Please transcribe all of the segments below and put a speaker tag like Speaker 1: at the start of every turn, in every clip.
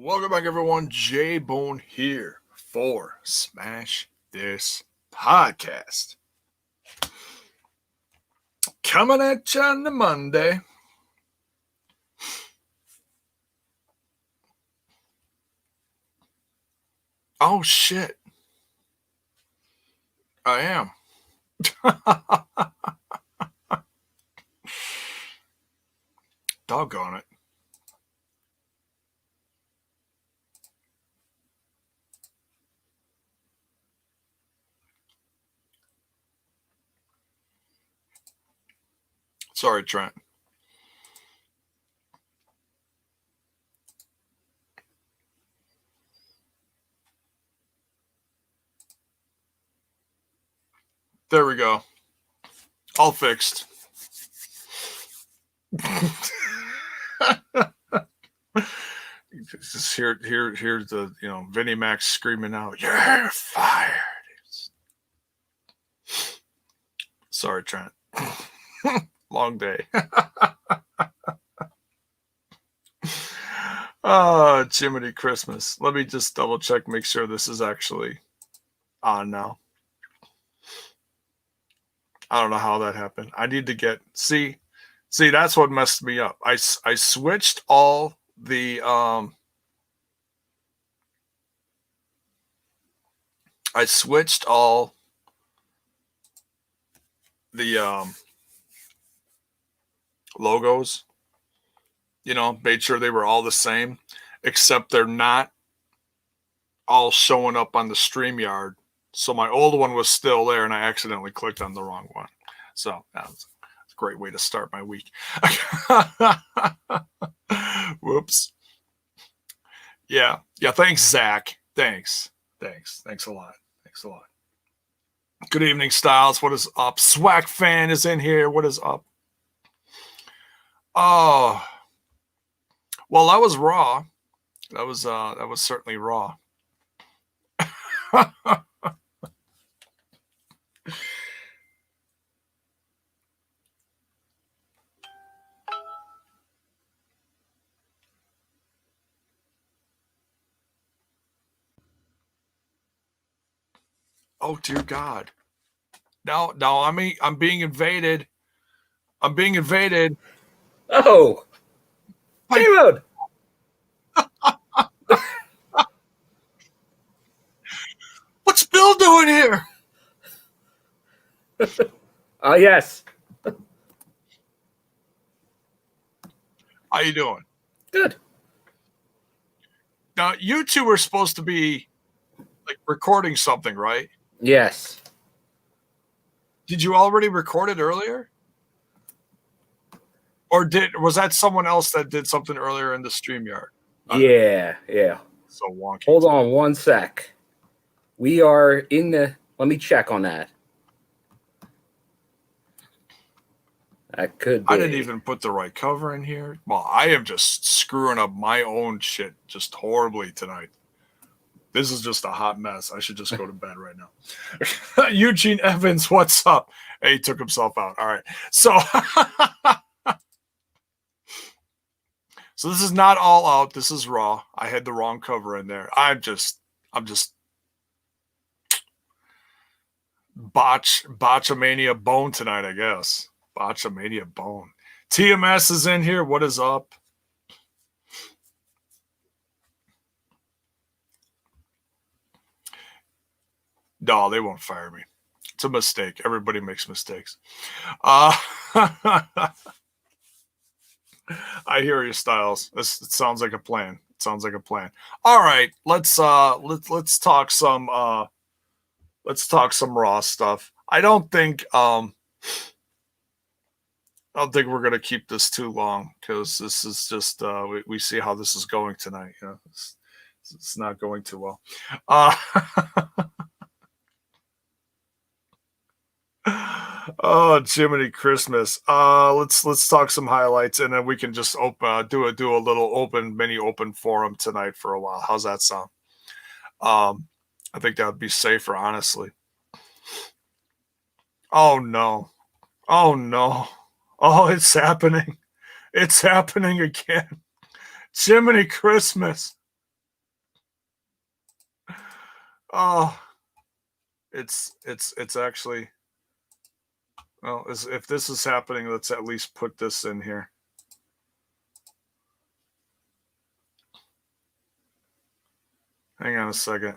Speaker 1: Welcome back, everyone. J Bone here for Smash This Podcast. Coming at you on the Monday. Oh, shit. I am. Doggone it. Sorry, Trent. There we go. All fixed. Just here's the Vinnie Mac screaming out, "You're fired!" Sorry, Trent. Long day. Oh, Jiminy Christmas. Let me just double check, make sure this is actually on now. I don't know how that happened. I need to get see that's what messed me up. I switched all the logos, made sure they were all the same, except they're not all showing up on the StreamYard. So my old one was still there, and I accidentally clicked on the wrong one. So that's a great way to start my week. Whoops. Yeah. Thanks, Zach. Thanks a lot. Good evening, Styles. What is up? Swag Fan is in here. What is up? Oh, well, that was Raw. That was certainly Raw. Oh, dear God. No, I'm being invaded.
Speaker 2: Oh, J-Mode.
Speaker 1: What's Bill doing here?
Speaker 2: Yes.
Speaker 1: How you doing?
Speaker 2: Good.
Speaker 1: Now, you two were supposed to be like recording something, right?
Speaker 2: Yes.
Speaker 1: Did you already record it earlier? Or was that someone else that did something earlier in the StreamYard?
Speaker 2: Yeah.
Speaker 1: So wonky.
Speaker 2: Hold on one sec. We are in the... Let me check on that. That could be.
Speaker 1: I didn't even put the right cover in here. Well, I am just screwing up my own shit just horribly tonight. This is just a hot mess. I should just go to bed right now. Eugene Evans, what's up? Hey, he took himself out. All right. So so this is not All Out. This is Raw. I had the wrong cover in there. I'm just Botchamania Bone tonight, I guess. Botchamania Bone. TMS is in here. What is up? No, they won't fire me. It's a mistake. Everybody makes mistakes. I hear you, Styles. It sounds like a plan. All right, let's talk some Raw stuff. I don't think we're gonna keep this too long because this is just we see how this is going tonight. It's not going too well. Oh, Jiminy Christmas. Let's talk some highlights, and then we can just do a little mini open forum tonight for a while. How's that sound? I think that would be safer, honestly. Oh no. Oh, it's happening. It's happening again. Jiminy Christmas. Oh, it's actually, well, if this is happening, let's at least put this in here. Hang on a second.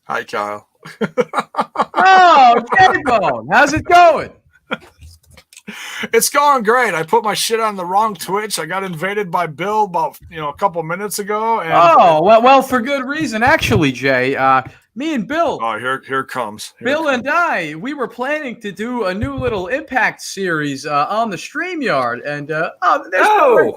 Speaker 1: Hi, Kyle.
Speaker 3: Oh, K-Bone, how's it going?
Speaker 1: It's going great. I put my shit on the wrong Twitch. I got invaded by Bill about a couple minutes ago. And
Speaker 3: well, for good reason, actually, Jay. Me and Bill.
Speaker 1: Oh, here comes.
Speaker 3: Bill and I, we were planning to do a new little Impact series on the StreamYard, and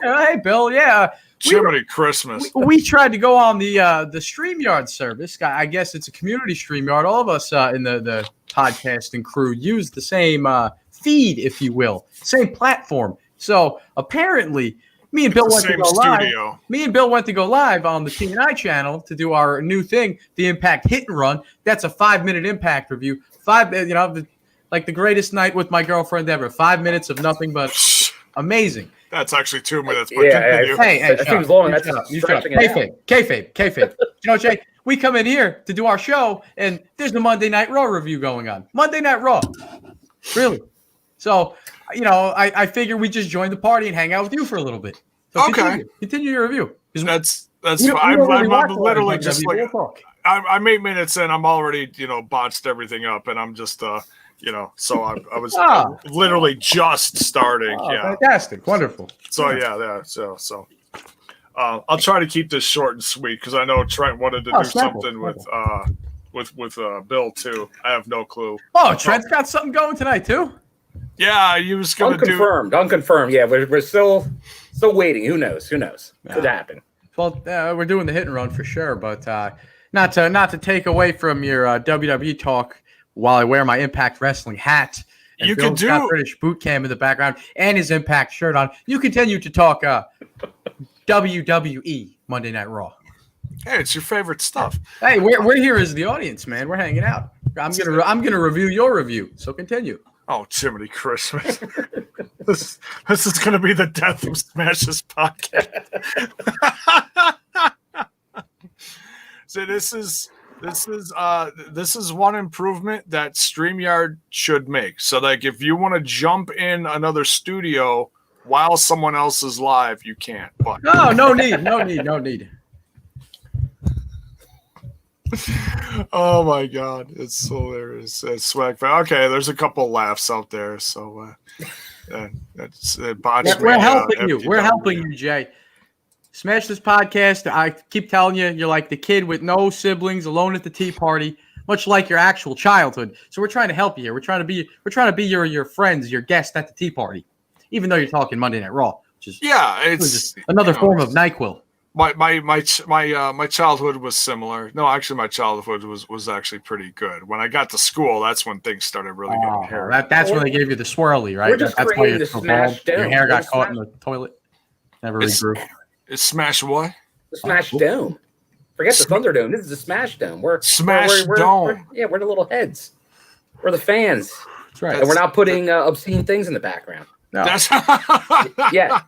Speaker 3: hey, Bill, yeah.
Speaker 1: Jiminy Christmas.
Speaker 3: We tried to go on the StreamYard service. I guess it's a community StreamYard. All of us in the podcasting crew use the same feed, if you will, same platform. So apparently, me and Bill went to go live. Me and Bill went to go live on the TNI channel to do our new thing, the Impact Hit and Run. That's a 5-minute Impact review. Like the greatest night with my girlfriend ever. 5 minutes of nothing but amazing.
Speaker 1: That's actually 2 minutes.
Speaker 3: Hey,
Speaker 2: that seems long. That's
Speaker 3: Kayfabe. You know, Jay, we come in here to do our show, and there's the Monday Night Raw review going on. Monday Night Raw. Really? So, I figure we just join the party and hang out with you for a little bit. So
Speaker 1: okay.
Speaker 3: Continue your review.
Speaker 1: That's fine. I'm literally just like, I'm 8 minutes in. I'm already, botched everything up, and I'm just, so I was literally just starting.
Speaker 3: Oh, yeah. Fantastic. Wonderful.
Speaker 1: So, yeah. So, I'll try to keep this short and sweet because I know Trent wanted to do something with Bill, too. I have no clue.
Speaker 3: Oh, Trent's got something going tonight, too?
Speaker 1: Yeah, he was going to do.
Speaker 2: Unconfirmed. Yeah, we're still waiting. Who knows? Could happen.
Speaker 3: Well, we're doing the hit and run for sure, but not to take away from your WWE talk while I wear my Impact Wrestling hat. And
Speaker 1: you
Speaker 3: Bill's
Speaker 1: can
Speaker 3: got British boot camp in the background and his Impact shirt on. You continue to talk WWE Monday Night Raw.
Speaker 1: Hey, it's your favorite stuff.
Speaker 3: Hey, we're here as the audience, man. We're hanging out. I'm gonna review your review. So continue.
Speaker 1: Oh, Jiminy Christmas! this is gonna be the death of Smash's podcast. So this is one improvement that StreamYard should make. So like if you want to jump in another studio while someone else is live, you can't. But
Speaker 3: no need.
Speaker 1: Oh my God, it's hilarious. It's swag. Okay, there's a couple laughs out there, so that's
Speaker 3: we're helping you. We're helping you, Jay. Smash this podcast. I keep telling you, you're like the kid with no siblings, alone at the tea party, much like your actual childhood. So we're trying to help you here. We're trying to be your friends, your guest at the tea party, even though you're talking Monday Night Raw, which is
Speaker 1: it's
Speaker 3: just another form of NyQuil.
Speaker 1: My childhood was similar. No, actually, my childhood was actually pretty good. When I got to school, that's when things started really getting hairy.
Speaker 3: That's when they gave you the swirly, right? That's why you're so bald. Your hair got caught in the toilet. Never regrew.
Speaker 1: It's Smash what?
Speaker 2: The Smash Dome. Forget the Thunderdome. This is the Smash Dome. We're
Speaker 1: Dome.
Speaker 2: We're the little heads. We're the fans.
Speaker 3: That's right.
Speaker 2: And we're not putting obscene things in the background.
Speaker 3: No.
Speaker 2: Yeah.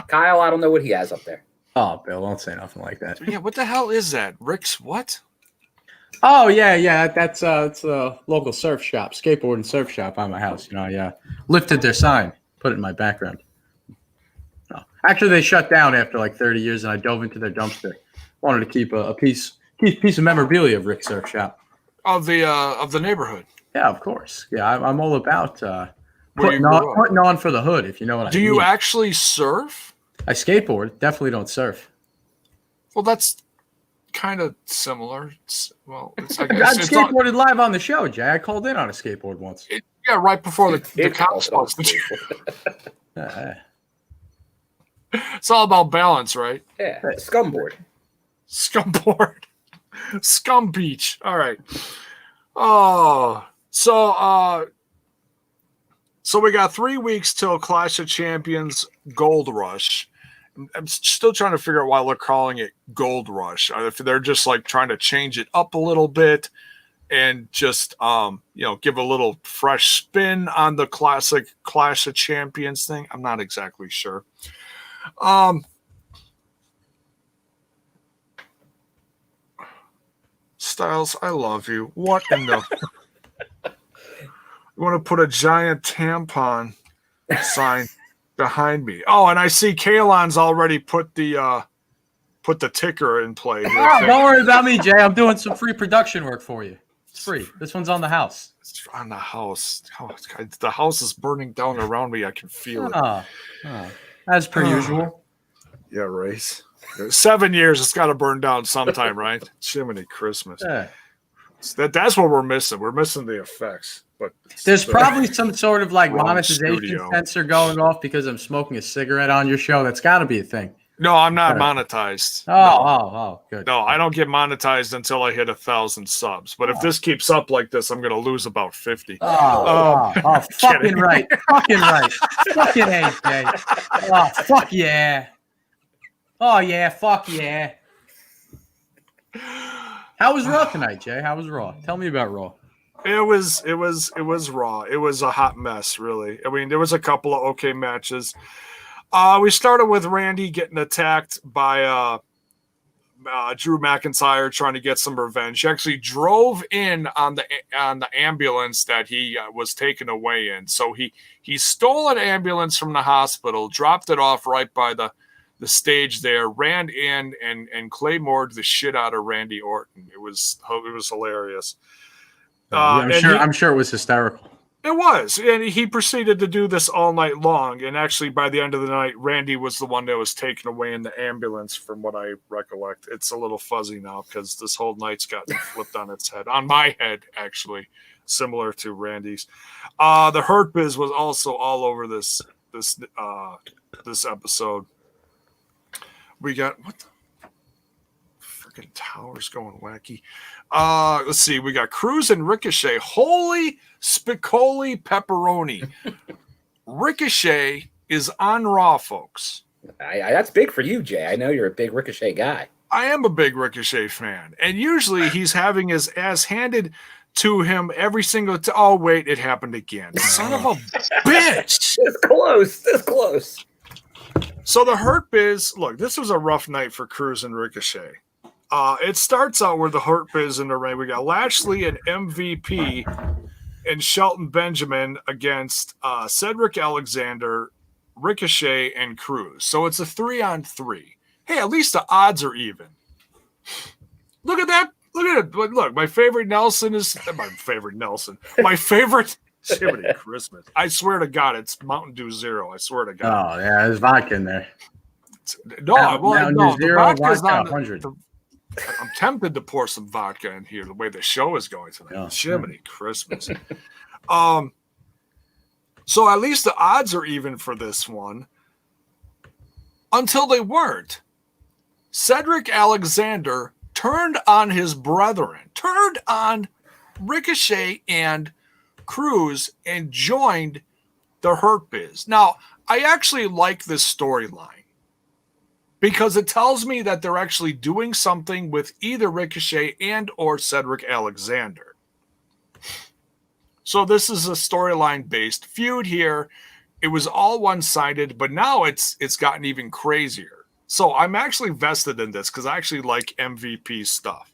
Speaker 2: Kyle, I don't know what he has up there.
Speaker 3: Oh, Bill, don't say nothing like that.
Speaker 1: Yeah, what the hell is that? Rick's what?
Speaker 3: Oh, yeah. That's it's a local surf shop, skateboard and surf shop by my house. Lifted their sign, put it in my background. No. Actually, they shut down after like 30 years, and I dove into their dumpster. Wanted to keep a piece of memorabilia of Rick's surf shop.
Speaker 1: Of the neighborhood.
Speaker 3: Yeah, of course. Yeah, I'm all about putting on for the hood, if you know what I mean.
Speaker 1: Do you actually surf?
Speaker 3: I skateboard. Definitely don't surf.
Speaker 1: Well, that's kind of similar. I
Speaker 3: skateboarded live on the show, Jay. I called in on a skateboard once.
Speaker 1: Right before the cops. It's all about balance, right?
Speaker 2: Yeah, scumboard.
Speaker 1: Scum beach. All right. Oh, so we got 3 weeks till Clash of Champions Gold Rush. I'm still trying to figure out why they're calling it Gold Rush. If they're just like trying to change it up a little bit and just give a little fresh spin on the classic Clash of Champions thing. I'm not exactly sure. Styles, I love you. What in the? You want to put a giant tampon sign behind me? Oh, and I see Kalon's already put the ticker in play.
Speaker 3: Oh, don't worry about me, Jay. I'm doing some free production work for you. It's free. This one's on the house.
Speaker 1: It's on the house. Oh, the house is burning down around me. I can feel it.
Speaker 3: As per usual.
Speaker 1: Yeah, right. 7 years, it's got to burn down sometime, right? Jiminy Christmas.
Speaker 3: Yeah.
Speaker 1: That's what we're missing. We're missing the effects. But
Speaker 3: there's probably some sort of like
Speaker 1: wrong
Speaker 3: monetization
Speaker 1: studio.
Speaker 3: sensor going off because I'm smoking a cigarette on your show. That's got to be a thing.
Speaker 1: No, I'm not monetized.
Speaker 3: Oh, good.
Speaker 1: No, I don't get monetized until I hit 1,000 subs. But if this keeps up like this, I'm going to lose about 50.
Speaker 3: Fucking right. Fucking right. Fucking AJ. Oh, fuck yeah. Oh, yeah. Fuck yeah. How was Raw tonight, Jay? How was Raw? Tell me about Raw.
Speaker 1: It was Raw. It was a hot mess, really. I mean, there was a couple of okay matches. We started with Randy getting attacked by Drew McIntyre trying to get some revenge. He actually drove in on the ambulance that he was taken away in. So he stole an ambulance from the hospital, dropped it off right by the stage there, ran in and Claymore'd the shit out of Randy Orton. It was hilarious.
Speaker 3: I'm sure it was hysterical.
Speaker 1: It was, and he proceeded to do this all night long. And actually, by the end of the night, Randy was the one that was taken away in the ambulance, from what I recollect. It's a little fuzzy now because this whole night's gotten flipped on its head. On my head, actually, similar to Randy's. The Hurt Biz was also all over this episode. We got what the freaking tower's going wacky. Let's see. We got Cruz and Ricochet. Holy spicoli pepperoni. Ricochet is on Raw, folks.
Speaker 2: That's big for you, Jay. I know you're a big Ricochet guy.
Speaker 1: I am a big Ricochet fan. And usually he's having his ass handed to him every single time. Oh, wait, it happened again. Son of a bitch.
Speaker 2: It's close.
Speaker 1: So the Hurt Biz, look, this was a rough night for Cruz and Ricochet. It starts out with the Hurt Biz in the ring. We got Lashley and MVP and Shelton Benjamin against Cedric Alexander, Ricochet, and Cruz. So it's a 3-on-3. Hey, at least the odds are even. Look at that. Look at it. Look, my favorite Nelson is my favorite Nelson. My favorite Jiminy Christmas. I swear to God, it's Mountain Dew Zero. I swear to God.
Speaker 3: Oh, yeah, there's vodka in there.
Speaker 1: Mountain
Speaker 3: Dew Zero,
Speaker 1: the vodka's
Speaker 3: vodka
Speaker 1: not
Speaker 3: 100.
Speaker 1: I'm tempted to pour some vodka in here the way the show is going tonight.
Speaker 3: Oh,
Speaker 1: Jiminy Christmas. So at least the odds are even for this one. Until they weren't. Cedric Alexander turned on his brethren, turned on Ricochet and Cruz, and joined the Hurt Biz. Now, I actually like this storyline because it tells me that they're actually doing something with either Ricochet and or Cedric Alexander. So this is a storyline-based feud here. It was all one-sided, but now it's gotten even crazier. So I'm actually vested in this because I actually like MVP stuff.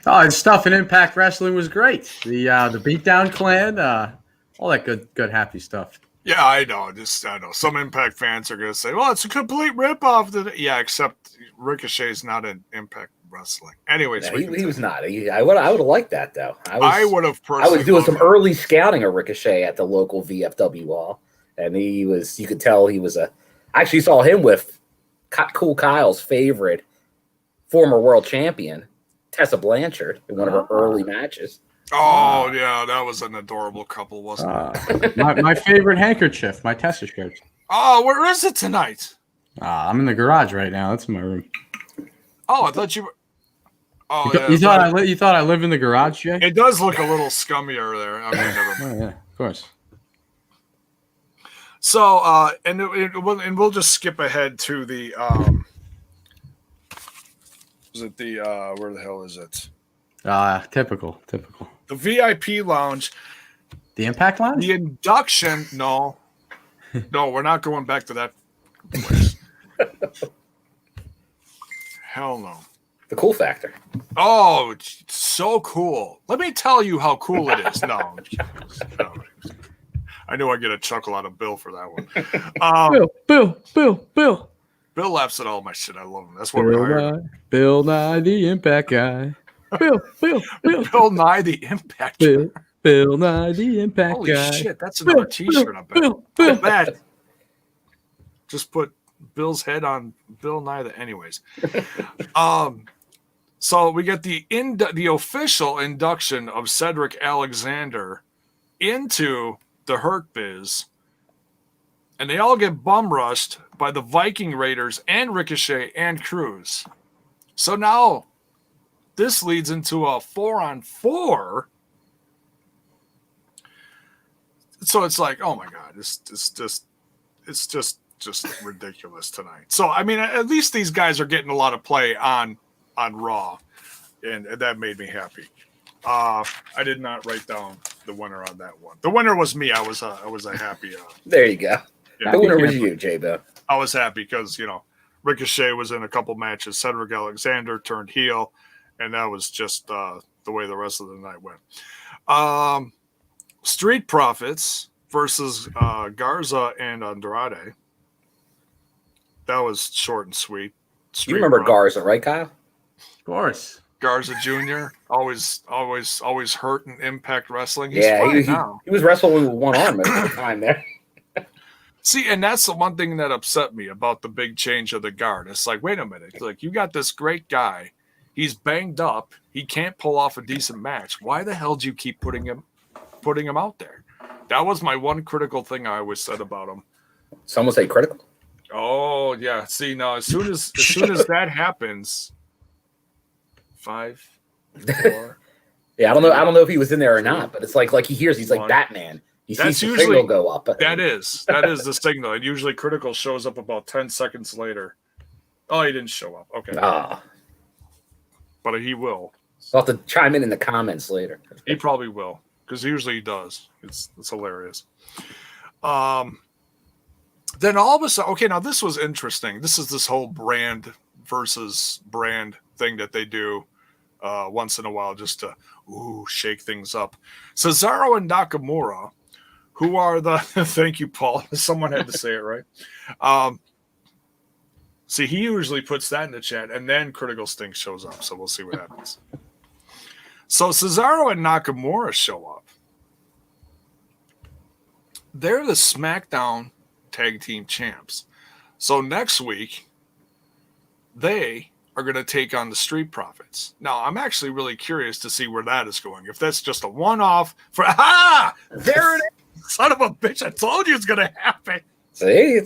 Speaker 3: Oh, his stuff in Impact Wrestling was great. The Beatdown Clan, all that good happy stuff.
Speaker 1: Yeah, I know. I know. Some Impact fans are going to say, well, it's a complete ripoff. Yeah, except Ricochet's not in Impact Wrestling. Anyways.
Speaker 2: Yeah, he was not. I would have liked that, though.
Speaker 1: I would have personally.
Speaker 2: I was doing some early scouting of Ricochet at the local VFW hall. And you could tell he was I actually saw him with Cool Kyle's favorite former world champion, Tessa Blanchard, in one of her early matches.
Speaker 1: Oh, yeah, that was an adorable couple, wasn't it?
Speaker 3: My favorite handkerchief, my Tessa shirt.
Speaker 1: Oh, where is it tonight?
Speaker 3: I'm in the garage right now. That's in my room.
Speaker 1: Oh, I thought you were. Oh,
Speaker 3: you thought I live in the garage, Jay?
Speaker 1: It does look a little scummier there. I mean, never mind.
Speaker 3: Yeah, of course.
Speaker 1: So, and we'll just skip ahead to the. Is it the where the hell is it?
Speaker 3: Typical.
Speaker 1: The VIP lounge.
Speaker 3: The Impact Lounge?
Speaker 1: The induction. No, we're not going back to that place. Hell no.
Speaker 2: The cool factor.
Speaker 1: Oh, it's so cool. Let me tell you how cool it is. No. I knew I'd get a chuckle out of Bill for that one.
Speaker 3: Bill.
Speaker 1: Bill laughs at all my shit. I love him. That's what we hired him.
Speaker 3: Bill Nye, the Impact Guy. Bill.
Speaker 1: Bill Nye, the Impact Guy.
Speaker 3: Bill Nye, the Impact
Speaker 1: Holy
Speaker 3: Guy.
Speaker 1: shit, that's another t-shirt, I bet. I bet. Just put Bill's head on Bill Nye. Anyways. So we get the official induction of Cedric Alexander into the Hurt Biz, and they all get bum rushed by the Viking Raiders and Ricochet and Cruz. So now this leads into a 4-on-4. So it's like, oh my god, it's just ridiculous tonight. So I mean, at least these guys are getting a lot of play on Raw, and that made me happy. I did not write down the winner on that one. The winner was me. I was a happy.
Speaker 2: There you go.
Speaker 1: Yeah.
Speaker 2: The winner was you, J-Bo.
Speaker 1: I was happy because Ricochet was in a couple matches. Cedric Alexander turned heel, and that was just the way the rest of the night went. Street Profits versus Garza and Andrade. That was short and sweet.
Speaker 2: You remember Garza, right, Kyle?
Speaker 3: Of course.
Speaker 1: Garza Jr. always hurt in Impact Wrestling. He's
Speaker 2: he was wrestling with one arm at the time there.
Speaker 1: See, and that's the one thing that upset me about the big change of the guard. It's like, wait a minute, like you got this great guy, he's banged up, he can't pull off a decent match. Why the hell do you keep putting him out there? That was my one critical thing I always said about him.
Speaker 2: Someone say critical.
Speaker 1: Oh yeah. See, now as soon as that happens. 5, 4.
Speaker 2: Yeah, I don't know if he was in there or not, but it's like he hears he's like Batman. He sees the signal go up.
Speaker 1: That is the signal. And usually critical shows up about 10 seconds later. Oh, he didn't show up. Okay. But he will.
Speaker 2: I'll have to chime in the comments later.
Speaker 1: He probably will, because usually he does. It's hilarious. Then all of a sudden, okay, now this was interesting. This is this whole brand versus brand thing that they do once in a while just to shake things up. Cesaro and Nakamura, who are the thank you, Paul. Someone had to say it right. See, he usually puts that in the chat, and then Critical Stink shows up. So we'll see what happens. So Cesaro and Nakamura show up. They're the SmackDown Tag Team Champs. So next week, they are going to take on the Street Profits. Now, I'm actually really curious to see where that is going. If that's just a one-off for there it is. Son of a bitch, I told you it's going to happen.
Speaker 2: See,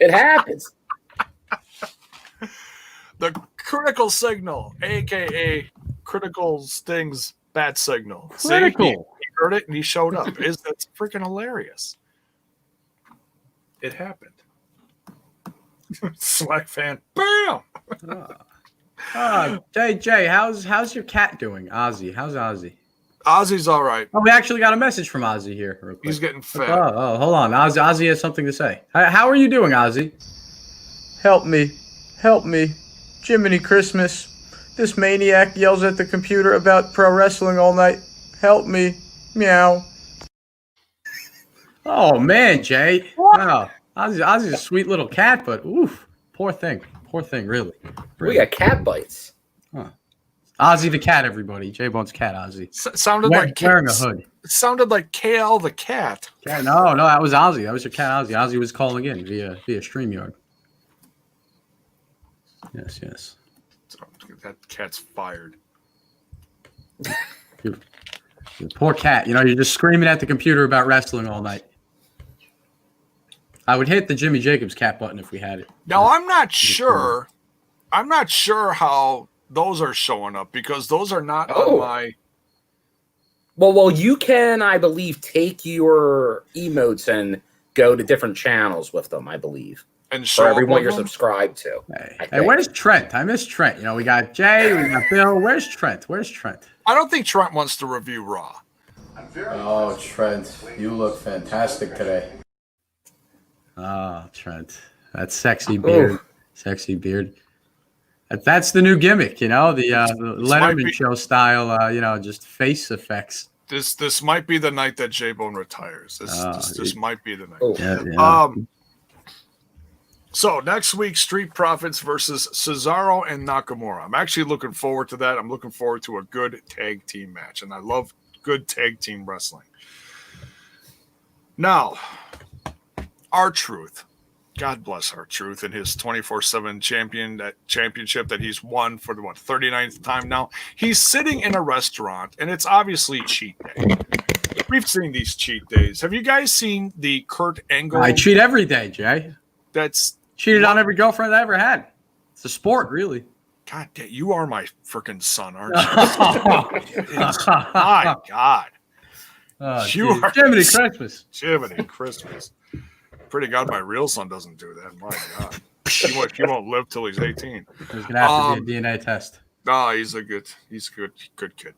Speaker 2: it happens.
Speaker 1: The critical signal, aka Critical Sting's bat signal.
Speaker 3: Critical.
Speaker 1: See, he heard it and he showed up. That's freaking hilarious. It happened. Slack fan. Bam!
Speaker 3: Jay, how's your cat doing? Ozzy. How's Ozzy?
Speaker 1: Ozzy's all right.
Speaker 3: Oh, we actually got a message from Ozzy here. Real quick.
Speaker 1: He's getting fat.
Speaker 3: Oh, hold on. Ozzy has something to say. How are you doing, Ozzy? Help me. Jiminy Christmas. This maniac yells at the computer about pro wrestling all night. Help me. Meow. Oh, man, Jay. Wow. Ozzy's a sweet little cat, but oof, poor thing, really.
Speaker 2: We got cat bites.
Speaker 3: Huh. Ozzy the cat, everybody. J-Bone's cat, Ozzy.
Speaker 1: Sounded like
Speaker 3: wearing a hood.
Speaker 1: It sounded like KL the cat.
Speaker 3: Yeah, no, that was Ozzy. That was your cat, Ozzy. Ozzy was calling in via StreamYard. Yes.
Speaker 1: That cat's fired.
Speaker 3: Poor cat. You're just screaming at the computer about wrestling all night. I would hit the Jimmy Jacobs cat button if we had it.
Speaker 1: Now, I'm not sure how those are showing up because those are not on my...
Speaker 2: Well, you can, I believe, take your emotes and go to different channels with them, I believe.
Speaker 1: And show
Speaker 2: for everyone you're
Speaker 1: them?
Speaker 2: Subscribed to.
Speaker 3: Hey, where's Trent? I miss Trent. We got Jay, we got Bill. Where's Trent?
Speaker 1: I don't think Trent wants to review Raw.
Speaker 3: Oh, Trent, you look fantastic today. Oh, Trent, that sexy beard. Sexy beard. That's the new gimmick, the Letterman show style, just face effects.
Speaker 1: This might be the night that J-Bone retires. This might be the night.
Speaker 2: Oh.
Speaker 3: Yeah.
Speaker 1: So next week, Street Profits versus Cesaro and Nakamura. I'm actually looking forward to that. I'm looking forward to a good tag team match, and I love good tag team wrestling. Now, R-Truth. God bless R-Truth and his 24/7 championship that he's won for the 39th time now. He's sitting in a restaurant, and it's obviously cheat day. We've seen these cheat days. Have you guys seen the Kurt Angle?
Speaker 3: I cheat every day, Jay.
Speaker 1: That's
Speaker 3: cheated on every girlfriend I ever had. It's a sport, really.
Speaker 1: God damn, you are my freaking son, aren't you? My God. You are
Speaker 3: Jiminy Christmas.
Speaker 1: Jiminy Christmas. Pretty God, my real son doesn't do that. My God. He won't live till he's 18.
Speaker 3: There's gonna have to be a DNA test.
Speaker 1: No, he's a good kid.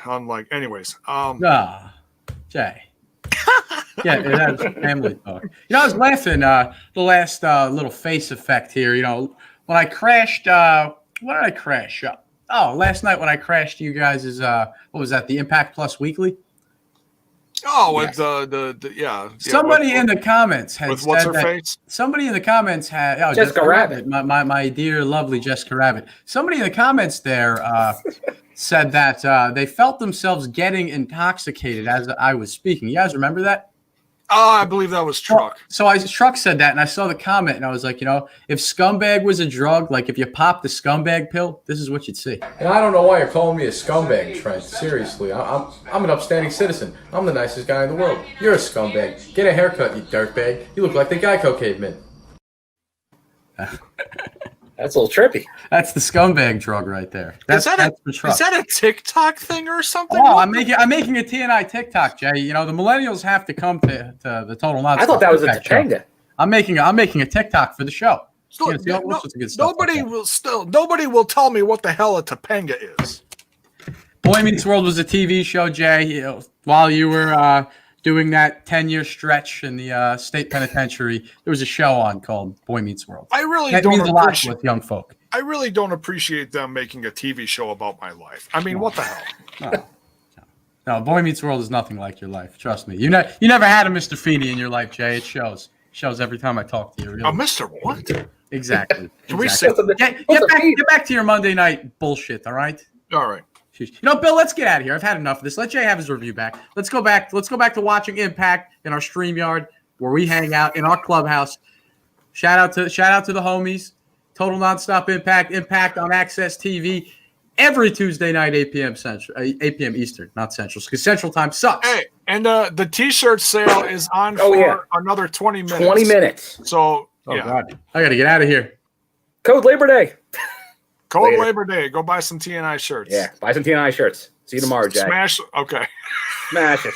Speaker 1: Unlike, anyways.
Speaker 3: Jay. Yeah, that's family talk. I was laughing the last little face effect here. When I crashed, what did I crash? Last night when I crashed you guys is what was that? The Impact Plus Weekly.
Speaker 1: Oh, with the
Speaker 3: Somebody in the comments had
Speaker 1: with what's
Speaker 3: said
Speaker 1: her
Speaker 3: that,
Speaker 1: face?
Speaker 3: Somebody in the comments had
Speaker 2: Jessica Rabbit.
Speaker 3: My dear lovely Jessica Rabbit. Somebody in the comments there said that they felt themselves getting intoxicated as I was speaking. You guys remember that?
Speaker 1: Oh, I believe that was Truck.
Speaker 3: Truck said that, and I saw the comment, and I was like, if scumbag was a drug, like if you pop the scumbag pill, this is what you'd see.
Speaker 4: And I don't know why you're calling me a scumbag, Trent. Seriously, I'm an upstanding citizen. I'm the nicest guy in the world. You're a scumbag. Get a haircut, you dirtbag. You look like the Geico caveman.
Speaker 2: That's a little trippy.
Speaker 3: That's the scumbag drug right there. That's the Truck.
Speaker 1: Is that a TikTok thing or something?
Speaker 3: Oh, I'm making a TNI TikTok, Jay. The millennials have to come to the Total Nonstop.
Speaker 2: I thought that was a Topanga.
Speaker 3: Show. I'm making a TikTok for the show.
Speaker 1: Nobody will tell me what the hell a Topanga is.
Speaker 3: Boy Meets World was a TV show, Jay. While you were doing that 10-year stretch in the state penitentiary, there was a show on called Boy Meets World.
Speaker 1: I really
Speaker 3: that
Speaker 1: don't
Speaker 3: means a lot
Speaker 1: appreciate
Speaker 3: with young folk.
Speaker 1: I really don't appreciate them making a TV show about my life. I mean, what the hell?
Speaker 3: No, Boy Meets World is nothing like your life. Trust me. You never had a Mr. Feeney in your life, Jay. It shows. Shows every time I talk to you. Really.
Speaker 1: Mr. What?
Speaker 3: Exactly.
Speaker 1: Can we say?
Speaker 3: Get back to your Monday night bullshit, all right?
Speaker 1: All right.
Speaker 3: Bill, let's get out of here. I've had enough of this. Let Jay have his review back. Let's go back to watching Impact in our StreamYard where we hang out in our clubhouse. Shout out to the homies. Total Nonstop Impact on Access TV every Tuesday night, 8 p.m. Central, 8 p.m. Eastern, not Central, because Central Time sucks.
Speaker 1: Hey, and the T-shirt sale is on for another 20 minutes.
Speaker 2: 20 minutes.
Speaker 1: So,
Speaker 3: God, I got to get out of here.
Speaker 2: Code Labor Day.
Speaker 1: Code Labor Day. Go buy some TNI shirts.
Speaker 2: Yeah, buy some TNI shirts. See you tomorrow, Jack.
Speaker 1: Okay.
Speaker 2: Smash it.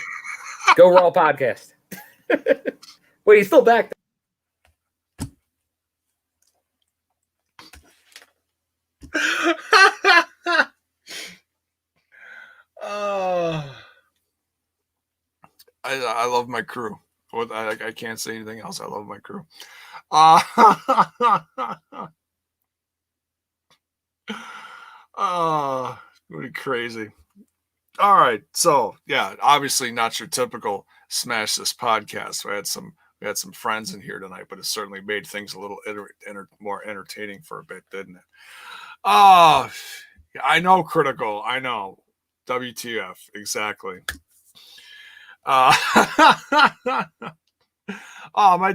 Speaker 2: Go Raw podcast. Wait, he's still back.
Speaker 1: I love my crew. I can't say anything else. I love my crew. Really crazy. All right, so obviously not your typical Smash This podcast. We had some friends in here tonight, but it certainly made things a little more entertaining for a bit, didn't it? I know, Critical. I know. WTF, exactly. My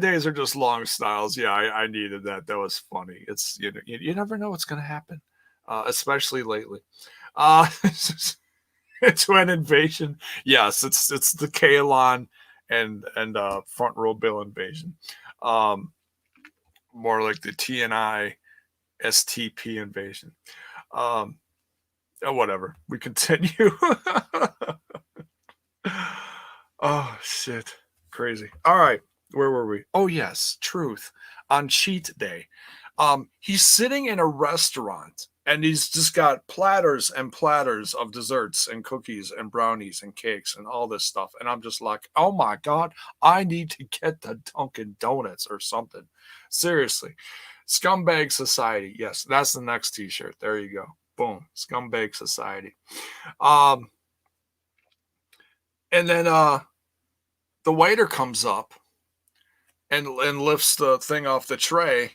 Speaker 1: days are just long styles. Yeah, I needed that. That was funny. It's you never know what's going to happen, especially lately. To an invasion. Yes, it's the Kalon and front row Bill invasion. More like the TNI STP invasion. Whatever. We continue. Oh shit. Crazy. All right. Where were we? Oh yes, Truth. On cheat day. He's sitting in a restaurant and he's just got platters and platters of desserts and cookies and brownies and cakes and all this stuff. And I'm just like, oh my God, I need to get the Dunkin' Donuts or something. Seriously. Scumbag Society. Yes, that's the next t-shirt. There you go. Boom. Scumbag Society. And then the waiter comes up and lifts the thing off the tray,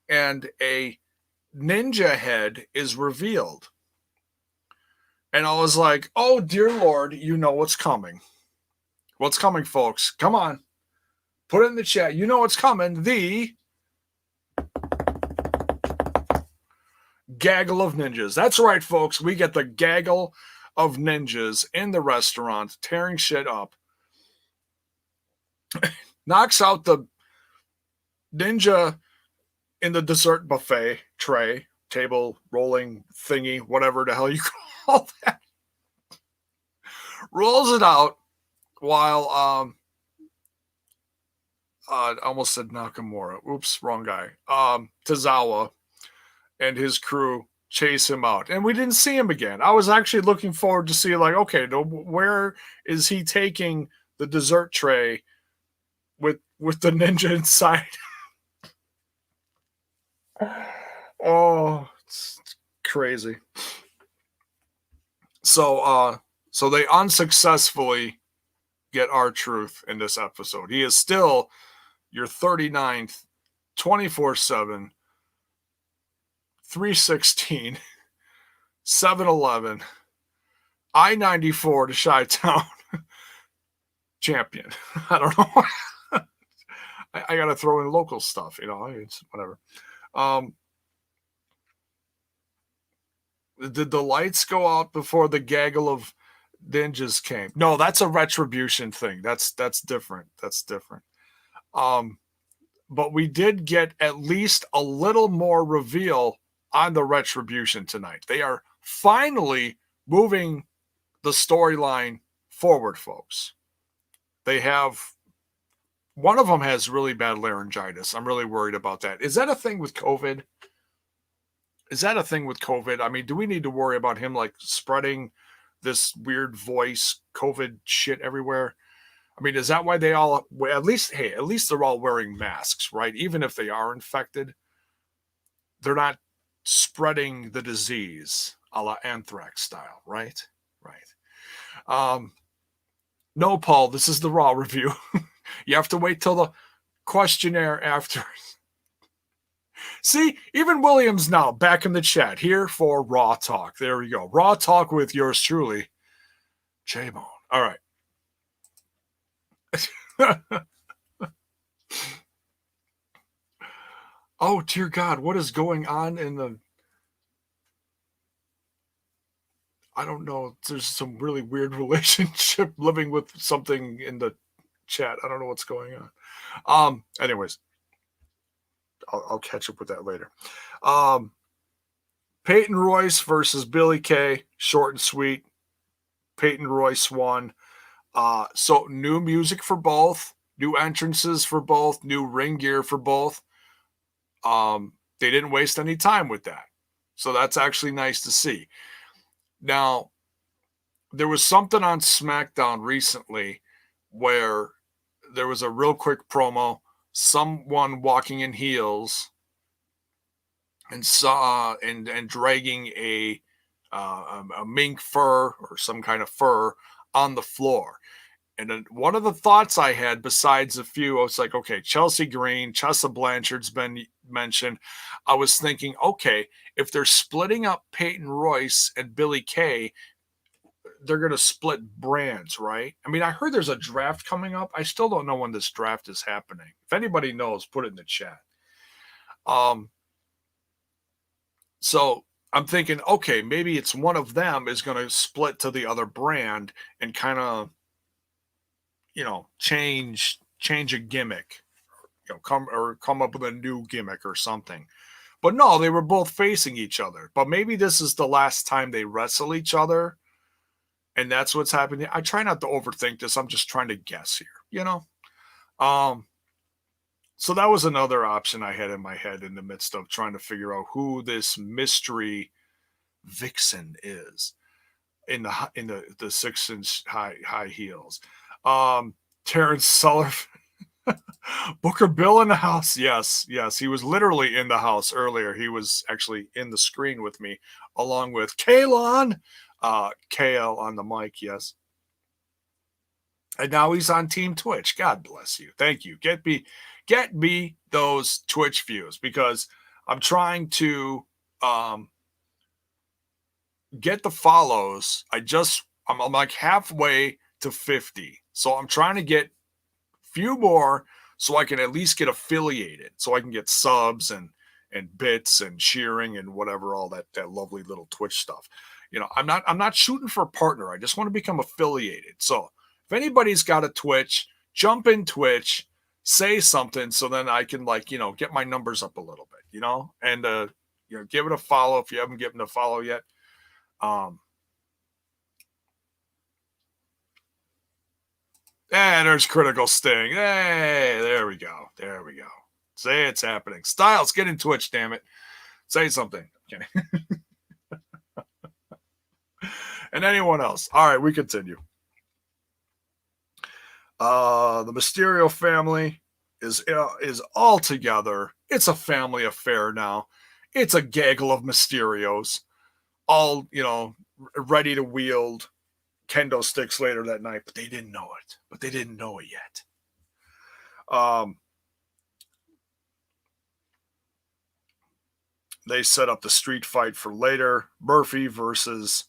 Speaker 1: and a ninja head is revealed. And I was like, oh, dear Lord, you know what's coming. What's coming, folks? Come on. Put it in the chat. You know what's coming. The gaggle of ninjas. That's right, folks. We get the gaggle of ninjas in the restaurant, tearing shit up. Knocks out the ninja in the dessert buffet tray, table, rolling thingy, whatever the hell you call that. Rolls it out while I almost said Nakamura. Oops, wrong guy. Tozawa and his crew chase him out, and we didn't see him again. I was actually looking forward to see, like, okay, where is he taking the dessert tray with the ninja inside? Oh, it's crazy. So they unsuccessfully get R-Truth in this episode. He is still your 39th, 24/7, 316, 7-Eleven, I-94 to Chi-Town champion. I don't know. I got to throw in local stuff, it's whatever. Did the lights go out before the gaggle of ninjas came? No, that's a Retribution thing. That's different. That's different. But we did get at least a little more reveal on the Retribution tonight. They are finally moving the storyline forward, folks. They have, one of them has really bad laryngitis. I'm really worried about that. Is that a thing with COVID? I mean, do we need to worry about him like spreading this weird voice COVID shit everywhere? I mean, is that why they all, at least they're all wearing masks, right? Even if they are infected, they're not spreading the disease a la anthrax style, right? Right. No, Paul, this is the Raw review. You have to wait till the questionnaire after. See, even Williams now back in the chat here for Raw Talk. There we go. Raw Talk with yours truly, J-Bone. All right. Oh, dear God, what is going on in the... I don't know. There's some really weird relationship living with something in the chat. I don't know what's going on. Anyways, I'll catch up with that later. Peyton Royce versus Billy Kay. Short and sweet. Peyton Royce won. So new music for both. New entrances for both. New ring gear for both. They didn't waste any time with that. So that's actually nice to see. Now, there was something on SmackDown recently where there was a real quick promo, someone walking in heels and dragging a mink fur or some kind of fur on the floor. And then one of the thoughts I had, besides a few, I was like, okay, Chelsea Green, Chessa Blanchard's been mentioned. I was thinking, okay, if they're splitting up Peyton Royce and Billy Kay, they're going to split brands, right? I mean, I heard there's a draft coming up. I still don't know when this draft is happening. If anybody knows, put it in the chat. So I'm thinking, okay, maybe it's one of them is going to split to the other brand and kind of, change a gimmick, come up with a new gimmick or something. But no, they were both facing each other. But maybe this is the last time they wrestle each other, and that's what's happening. I try not to overthink this. I'm just trying to guess here, So that was another option I had in my head in the midst of trying to figure out who this mystery vixen is in the 6-inch high heels. Terrence Sullivan. Booker Bill in the house. Yes. He was literally in the house earlier. He was actually in the screen with me, along with Kalon, KL on the mic. Yes. And now he's on Team Twitch. God bless you. Thank you. Get me those Twitch views, because I'm trying to get the follows. I'm like halfway to 50. So I'm trying to get few more so I can at least get affiliated, so I can get subs and bits and cheering and whatever, all that lovely little Twitch stuff. I'm not shooting for a partner. I just want to become affiliated. So if anybody's got a Twitch, jump in Twitch, say something, so then I can get my numbers up a little bit, and give it a follow if you haven't given it a follow yet. There's Critical Sting. Hey, there we go. Say it's happening. Styles, get in Twitch, damn it. Say something. Okay. And anyone else. All right, we continue. The Mysterio family is all together. It's a family affair now. It's a gaggle of Mysterios, all, ready to wield kendo sticks later that night, but they didn't know it. Yet. They set up the street fight for later. Murphy versus,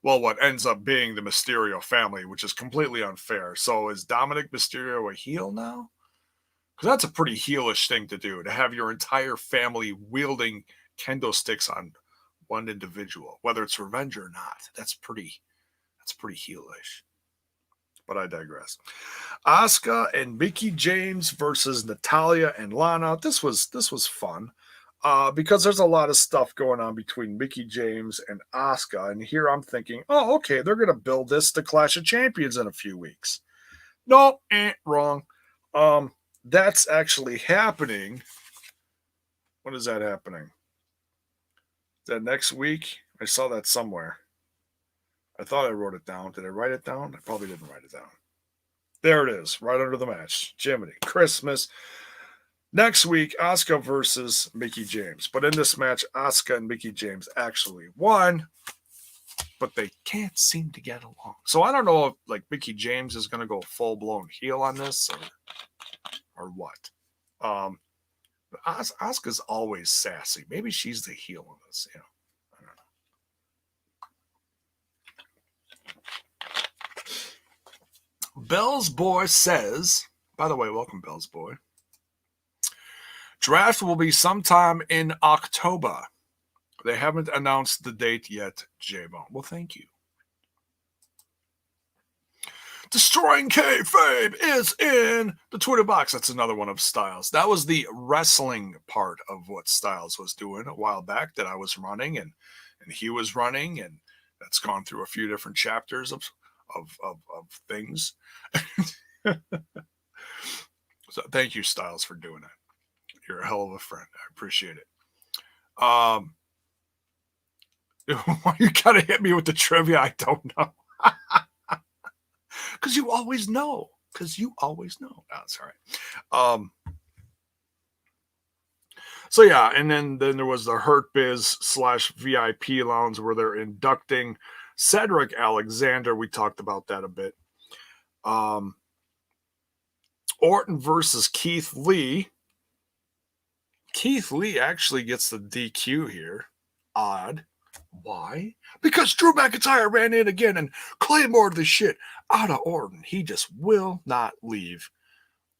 Speaker 1: what ends up being the Mysterio family, which is completely unfair. So is Dominic Mysterio a heel now? Because that's a pretty heelish thing to do, to have your entire family wielding kendo sticks on one individual, whether it's revenge or not. That's pretty heelish. But I digress. Asuka and Mickie James versus Natalya and Lana. This was fun. Because there's a lot of stuff going on between Mickie James and Asuka. And here I'm thinking, oh, okay, they're going to build this to Clash of Champions in a few weeks. No, wrong. That's actually happening. When is that happening? Is that next week? I saw that somewhere. I thought I wrote it down. Did I write it down? I probably didn't write it down. There it is, right under the match. Jiminy. Christmas. Next week, Asuka versus Mickie James. But in this match, Asuka and Mickie James actually won, but they can't seem to get along. So I don't know if Mickie James is going to go full-blown heel on this or what. But Asuka's always sassy. Maybe she's the heel on this, I don't know. Bell's Boy says, by the way, welcome, Bell's Boy. Draft will be sometime in October. They haven't announced the date yet, J-Bone. Well, thank you. Destroying Kayfabe is in the Twitter box. That's another one of Styles. That was the wrestling part of what Styles was doing a while back that I was running and he was running, and that's gone through a few different chapters of things. So thank you, Styles, for doing that. You're a hell of a friend. I appreciate it. Why you gotta hit me with the trivia? I don't know. Because you always know. That's all right. So yeah, and then there was the Hurt Biz / VIP lounge where they're inducting Cedric Alexander. We talked about that a bit. Orton versus Keith Lee. Keith Lee actually gets the DQ here. Odd. Why? Because Drew McIntyre ran in again and Claymored the shit out of Orton. He just will not leave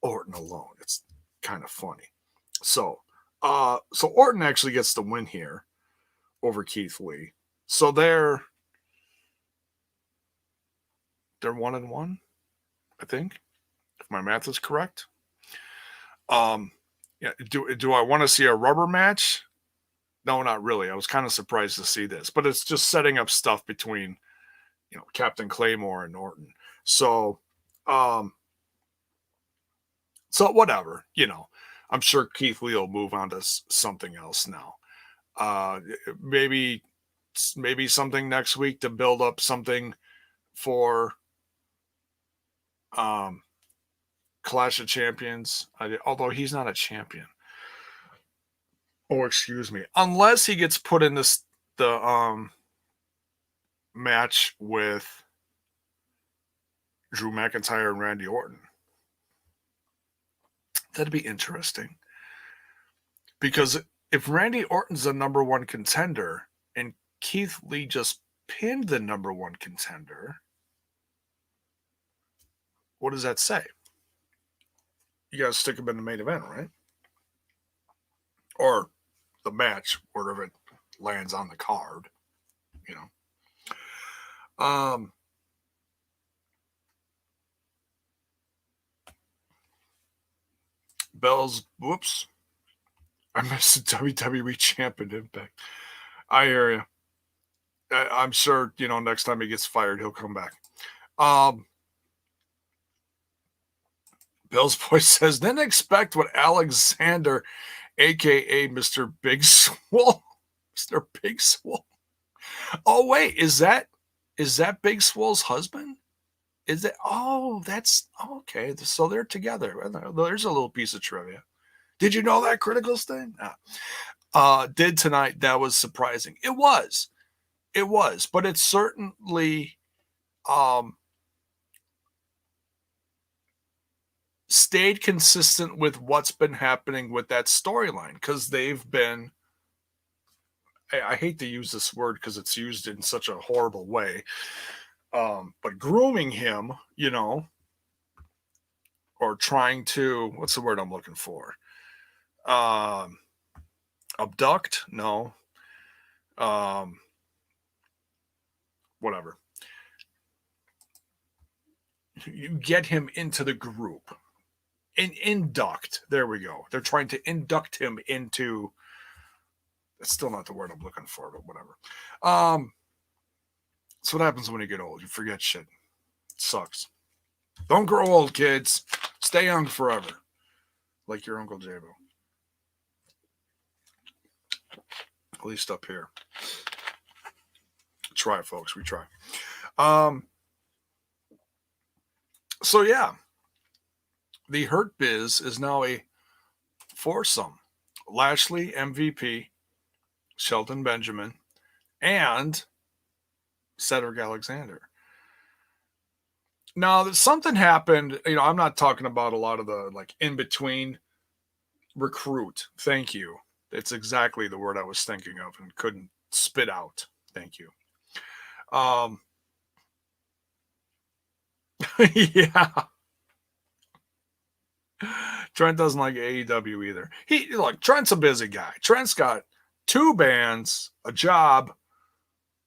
Speaker 1: Orton alone. It's kind of funny. So Orton actually gets the win here over Keith Lee. So they're 1-1, I think, if my math is correct. Yeah, do I want to see a rubber match? No, not really. I was kind of surprised to see this, but it's just setting up stuff between, Captain Claymore and Orton. So whatever, I'm sure Keith Lee will move on to something else now. Maybe something next week to build up something for Clash of Champions, although he's not a champion. Oh, excuse me. Unless he gets put in the match with Drew McIntyre and Randy Orton. That'd be interesting. Because if Randy Orton's the number one contender and Keith Lee just pinned the number one contender, what does that say? You got to stick him in the main event, right? Or the match, wherever it lands on the card, you know. Bell's, whoops. I missed the WWE champion Impact. I hear you. I'm sure, next time he gets fired, he'll come back. Bill's voice says, didn't expect what Alexander, a.k.a. Mr. Big Swole. Mr. Big Swole. Oh, wait, is that Big Swole's husband? Is it? Oh, that's okay. So they're together. There's a little piece of trivia. Did you know that Criticals thing? Did tonight. That was surprising. It was, but it's certainly stayed consistent with what's been happening with that storyline, because they've been, I hate to use this word because it's used in such a horrible way, but grooming him, or trying to, what's the word I'm looking for? Abduct? No. Whatever. You get him into the group. Induct. There we go. They're trying to induct him into. That's still not the word I'm looking for, but whatever. That's what happens when you get old. You forget shit. It sucks. Don't grow old, kids. Stay young forever. Like your Uncle Jabo. At least up here. Try it, folks. We try. So, yeah. The Hurt Biz is now a foursome. Lashley, MVP, Shelton Benjamin, and Cedric Alexander. Now, something happened. I'm not talking about a lot of the in-between recruit. Thank you. It's exactly the word I was thinking of and couldn't spit out. Thank you. Yeah. Trent doesn't like AEW either. Trent's a busy guy. Trent's got 2 bands, a job,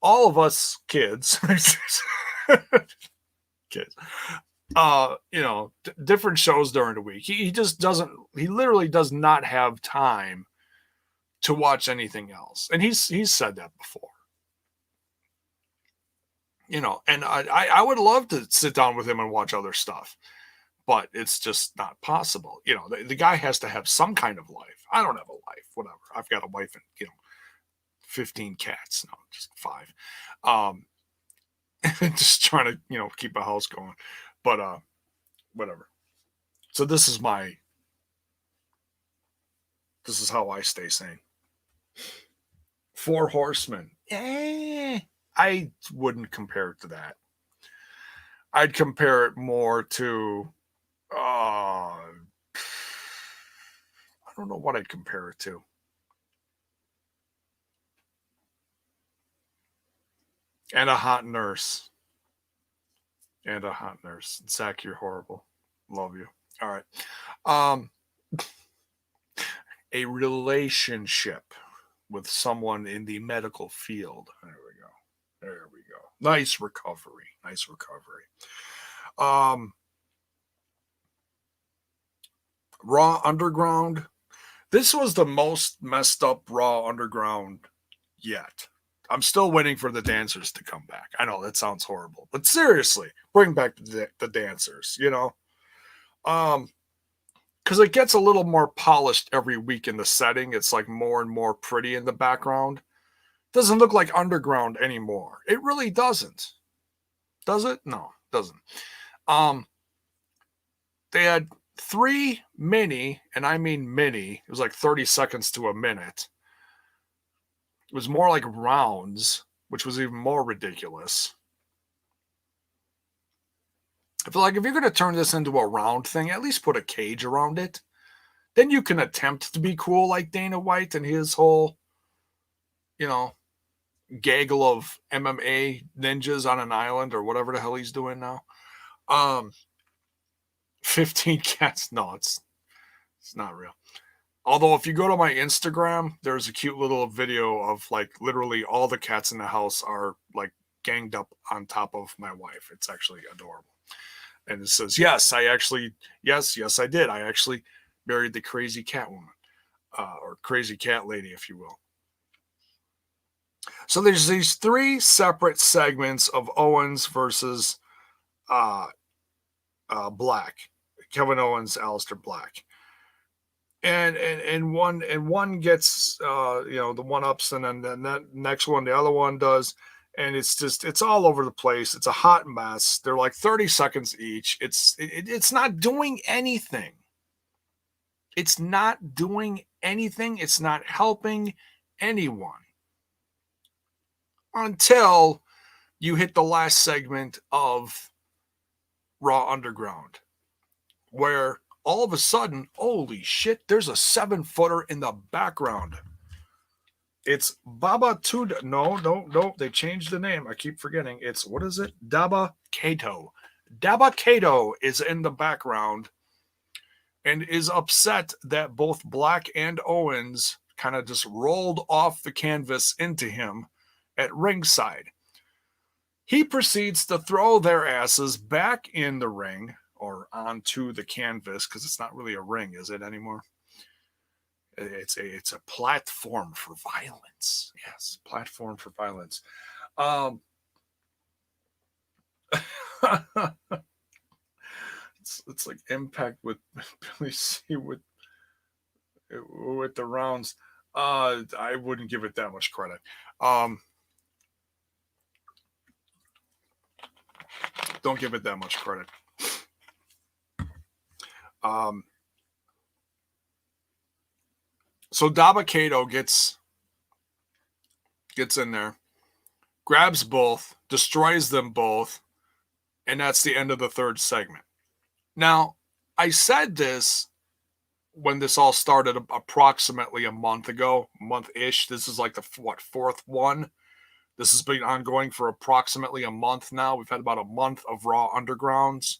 Speaker 1: all of us kids. Kids. Different shows during the week. He literally does not have time to watch anything else. And he's said that before. And I would love to sit down with him and watch other stuff, but it's just not possible. The guy has to have some kind of life. I don't have a life, whatever. I've got a wife and, 15 cats. No, just 5. Just trying to, keep a house going, but, whatever. So this is how I stay sane. 4 Horsemen. I wouldn't compare it to that. I'd compare it more to, I don't know what I'd compare it to. And a hot nurse. Zach, you're horrible. Love you. All right. A relationship with someone in the medical field. There we go. Nice recovery. Raw Underground. This was the most messed up Raw Underground yet. I'm still waiting for the dancers to come back. I know that sounds horrible, but seriously, bring back the dancers, because it gets a little more polished every week in the setting. It's more and more pretty in the background. Doesn't look like Underground anymore. It really doesn't. Does it? No, it doesn't. They had 3 mini, and I mean mini, it was like 30 seconds to a minute. It was more like rounds, which was even more ridiculous. I feel like if you're going to turn this into a round thing, at least put a cage around it. Then you can attempt to be cool like Dana White and his whole, gaggle of MMA ninjas on an island or whatever the hell he's doing now. 15 cats. No, it's not real. Although if you go to my Instagram, there's a cute little video of like literally all the cats in the house are like ganged up on top of my wife. It's actually adorable. And it says, yes, I did. I actually married the crazy cat woman, or crazy cat lady, if you will. So there's these 3 separate segments of Owens versus Black, Kevin Owens, Aleister Black. And one gets the one ups, and then that next one the other one does, and it's all over the place. It's a hot mess. They're like 30 seconds each. It's not doing anything. It's not doing anything. It's not helping anyone until you hit the last segment of Raw Underground, where all of a sudden, holy shit, there's a 7-footer in the background. It's Baba Tuda. No, they changed the name. I keep forgetting. It's, what is it? Daba Kato. Daba Kato is in the background and is upset that both Black and Owens kind of just rolled off the canvas into him at ringside. He proceeds to throw their asses back in the ring, or onto the canvas, because it's not really a ring, is it anymore? It's a platform for violence. Yes, platform for violence. It's like Impact with Billy C with the rounds. I wouldn't give it that much credit. Don't give it that much credit. So Daba Kato gets in there, grabs both, destroys them both, and that's the end of the 3rd segment. Now, I said this when this all started approximately a month-ish. This is like the 4th one. This has been ongoing for approximately a month now. We've had about a month of Raw Undergrounds.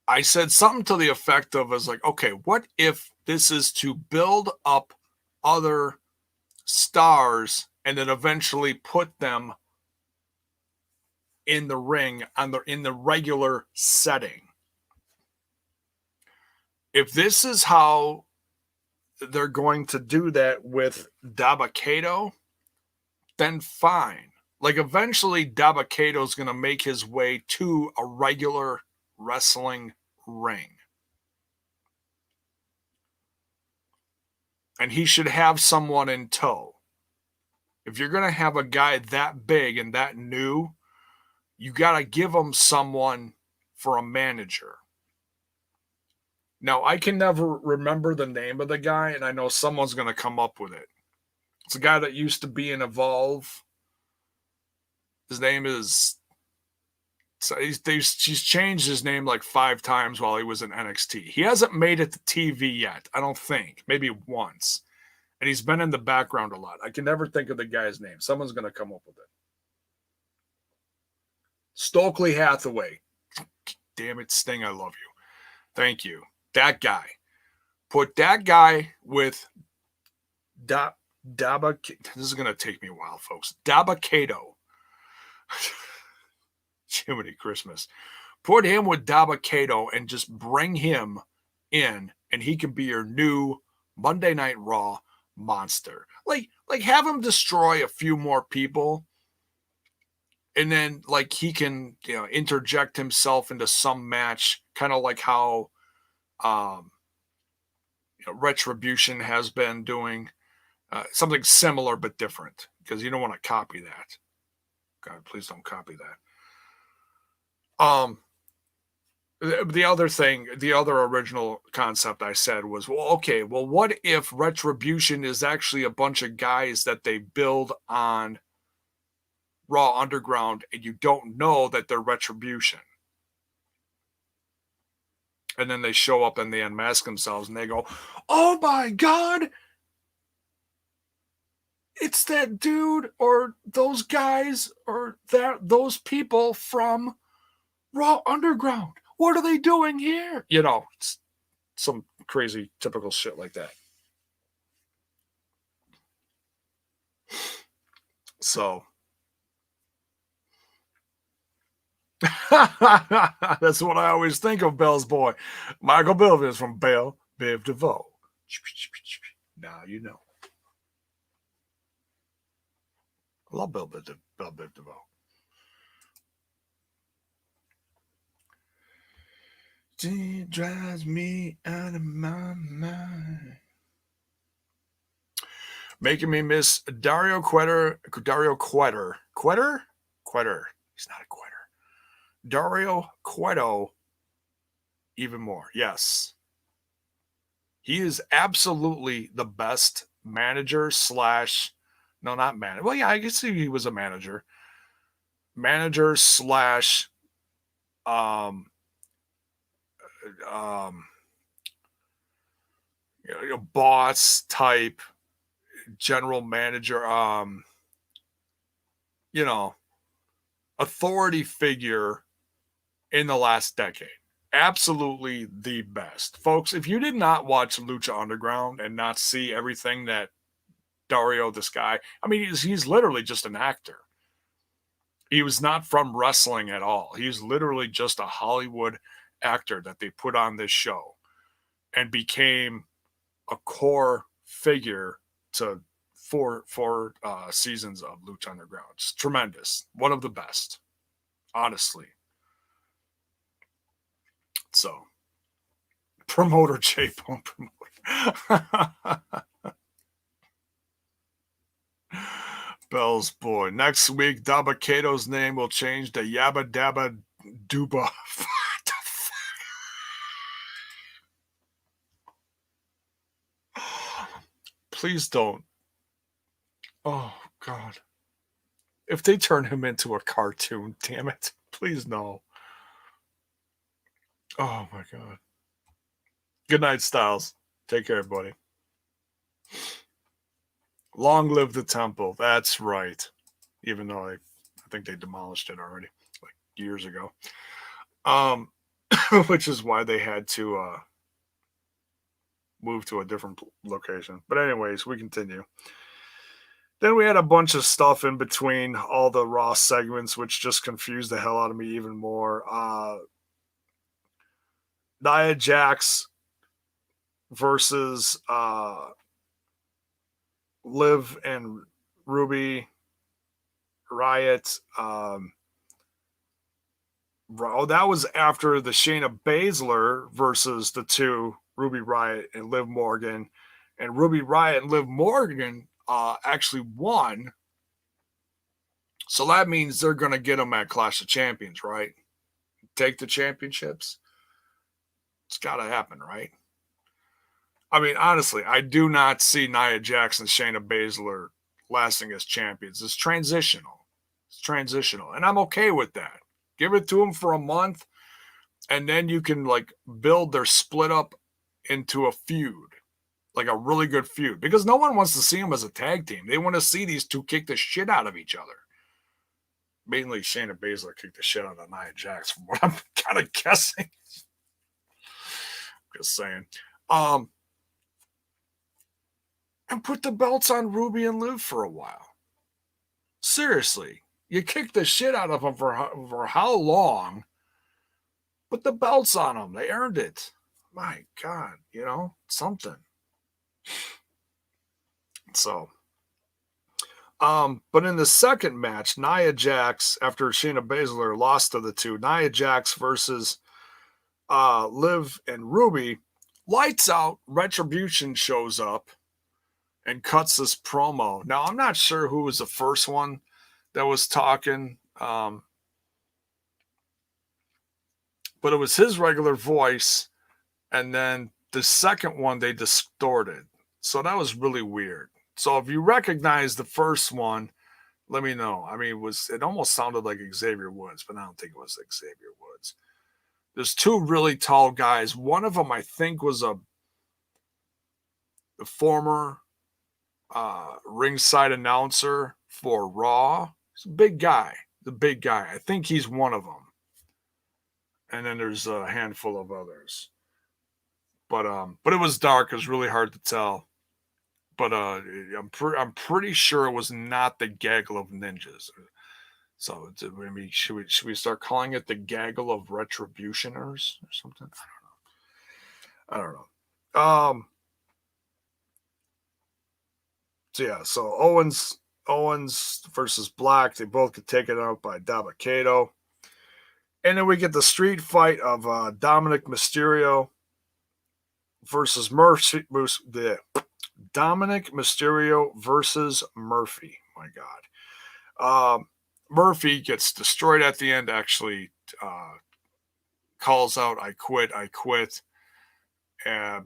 Speaker 1: I said something to the effect of, okay, what if this is to build up other stars and then eventually put them in the ring in the regular setting? If this is how they're going to do that with Daba Kato, then fine. Like, eventually Daba Kato is going to make his way to a regular wrestling ring. And he should have someone in tow. If you're going to have a guy that big and that new, you got to give him someone for a manager. Now, I can never remember the name of the guy, and I know someone's going to come up with it. It's a guy that used to be in Evolve. His name is... So he's changed his name like 5 times while he was in NXT. He hasn't made it to TV yet, I don't think. Maybe once. And he's been in the background a lot. I can never think of the guy's name. Someone's going to come up with it. Stokely Hathaway. Damn it, Sting, I love you. Thank you. That guy. Put that guy with Daba. This is going to take me a while, folks. Daba Kato. Jiminy Christmas. Put him with Daba Kato and just bring him in, and he can be your new Monday Night Raw monster. Like have him destroy a few more people, and then like he can interject himself into some match, kind of like how Retribution has been doing something similar but different, because you don't want to copy that. God, please don't copy that. The other thing, the other original concept I said was, well, okay, well, what if Retribution is actually a bunch of guys that they build on Raw Underground and you don't know that they're Retribution? And then they show up and they unmask themselves and they go, oh my God, it's that dude or those guys or those people from Raw Underground. What are they doing here? You know, it's some crazy typical shit like that. So that's what I always think of Bell's boy. Michael Bivins is from Bell Biv DeVoe. Now you know. I love Bell Biv DeVoe. She drives me out of my mind. Making me miss Dario Quetter. Quetter? He's not a quitter. Dario Cueto even more. Yes. He is absolutely the best manager / no, not manager. Well, yeah, I guess he was a manager. Manager / boss type general manager, authority figure in the last decade. Absolutely the best. Folks, if you did not watch Lucha Underground and not see everything that Dario, this guy, I mean, he's literally just an actor. He was not from wrestling at all. He's literally just a Hollywood actor that they put on this show and became a core figure to four seasons of Lucha Underground. It's tremendous. One of the best, honestly. So, promoter J-Bone promoter. Bell's boy. Next week, Dabba-Kato's name will change to Yabba Dabba Duba. What the fuck? Please don't. Oh, God. If they turn him into a cartoon, damn it. Please no. Oh, my God. Good night, Styles. Take care, buddy. Long live the temple. That's right. Even though I think they demolished it already, like years ago. Which is why they had to move to a different location. But anyways, we continue. Then we had a bunch of stuff in between all the Raw segments, which just confused the hell out of me even more. Nia Jax versus Liv and Ruby Riot. That was after the Shayna Baszler versus the two, Ruby Riot and Liv Morgan. And Ruby Riot and Liv Morgan actually won. So that means they're going to get them at Clash of Champions, right? Take the championships. It's got to happen, right? I mean, honestly, I do not see Nia Jax and Shayna Baszler lasting as champions. It's transitional. And I'm okay with that. Give it to them for a month, and then you can build their split up into a feud, like a really good feud, because no one wants to see them as a tag team. They want to see these two kick the shit out of each other. Mainly Shayna Baszler kicked the shit out of Nia Jax, from what I'm kind of guessing. Just saying. And put the belts on Ruby and Liv for a while. Seriously. You kicked the shit out of them for how long? Put the belts on them. They earned it. My God, something. So, but in the second match, Nia Jax, after Shayna Baszler lost to the two, Nia Jax versus Liv and Ruby, lights out. Retribution shows up and cuts this promo. Now, I'm not sure who was the first one that was talking, but but it was his regular voice, and then the second one they distorted. So that was really weird. So if you recognize the first one, let me know. I mean, it almost sounded like Xavier Woods, but I don't think it was Xavier Woods. There's two really tall guys. One of them, I think, was the former ringside announcer for Raw. He's a big guy. The big guy. I think he's one of them. And then there's a handful of others. But it was dark. It was really hard to tell. But I'm pretty sure it was not the gaggle of ninjas. So I mean, should we start calling it the gaggle of retributioners or something? I don't know. So yeah, so Owens versus Black. They both get taken out by Dabba-Kato. And then we get the street fight of Dominic Mysterio versus Murphy. Dominic Mysterio versus Murphy. My God. Murphy gets destroyed at the end, actually calls out, I quit,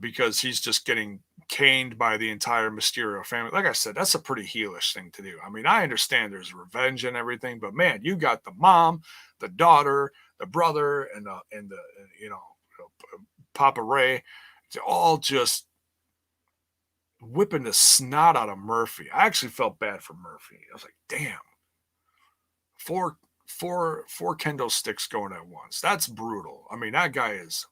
Speaker 1: because he's just getting caned by the entire Mysterio family. Like I said, that's a pretty heelish thing to do. I mean, I understand there's revenge and everything, but man, you got the mom, the daughter, the brother, and the Papa Ray, all just whipping the snot out of Murphy. I actually felt bad for Murphy. I was like, damn. Four kendo sticks going at once. That's brutal. I mean, that guy's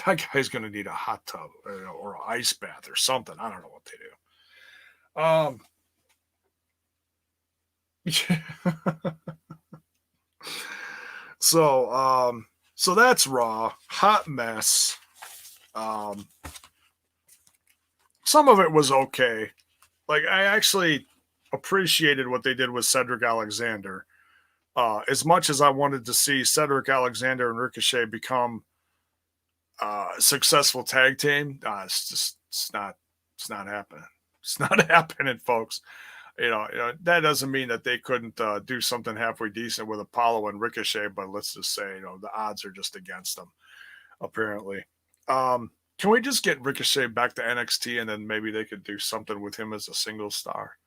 Speaker 1: going to need a hot tub or an ice bath or something. I don't know what they do. So that's Raw. Hot mess. Some of it was okay. Like, I actually appreciated what they did with Cedric Alexander. As much as I wanted to see Cedric Alexander and Ricochet become a successful tag team, it's not happening. It's not happening, folks. You know that doesn't mean that they couldn't do something halfway decent with Apollo and Ricochet, but let's just say the odds are just against them, apparently. Can we just get Ricochet back to NXT and then maybe they could do something with him as a single star?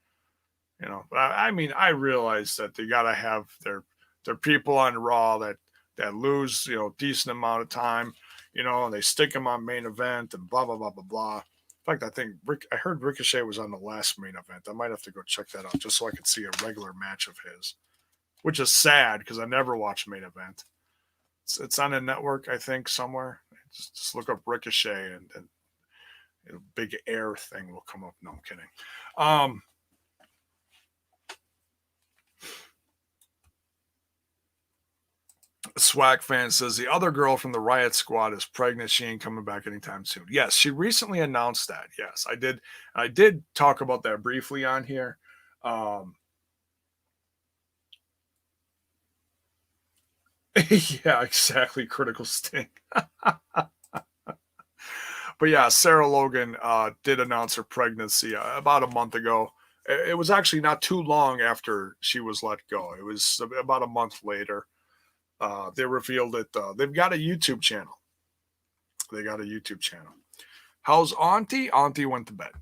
Speaker 1: But I mean, I realize that they gotta have their people on Raw that lose decent amount of time, and they stick them on main event and blah blah blah blah blah. In fact, I think I heard Ricochet was on the last main event. I might have to go check that out just so I could see a regular match of his, which is sad because I never watched main event. It's on a network, I think, somewhere. Just look up Ricochet and a big air thing will come up. No, I'm kidding. Swag fan says the other girl from the Riot Squad is pregnant. She ain't coming back anytime soon. Yes, she recently announced that. Yes, I did. I did talk about that briefly on here. Yeah, exactly. Critical stink. But yeah, Sarah Logan did announce her pregnancy about a month ago. It was actually not too long after she was let go. It was about a month later. They revealed that they've got a YouTube channel. How's Auntie? Auntie went to bed.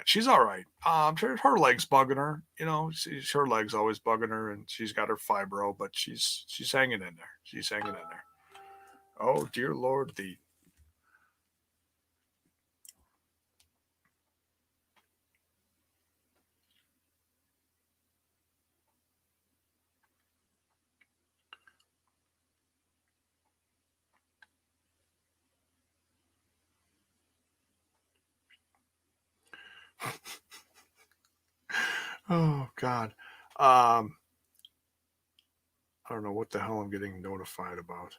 Speaker 1: She's all right. Her leg's bugging her. Her leg's always bugging her, and she's got her fibro, but she's hanging in there. Oh dear Lord, oh God. I don't know what the hell I'm getting notified about.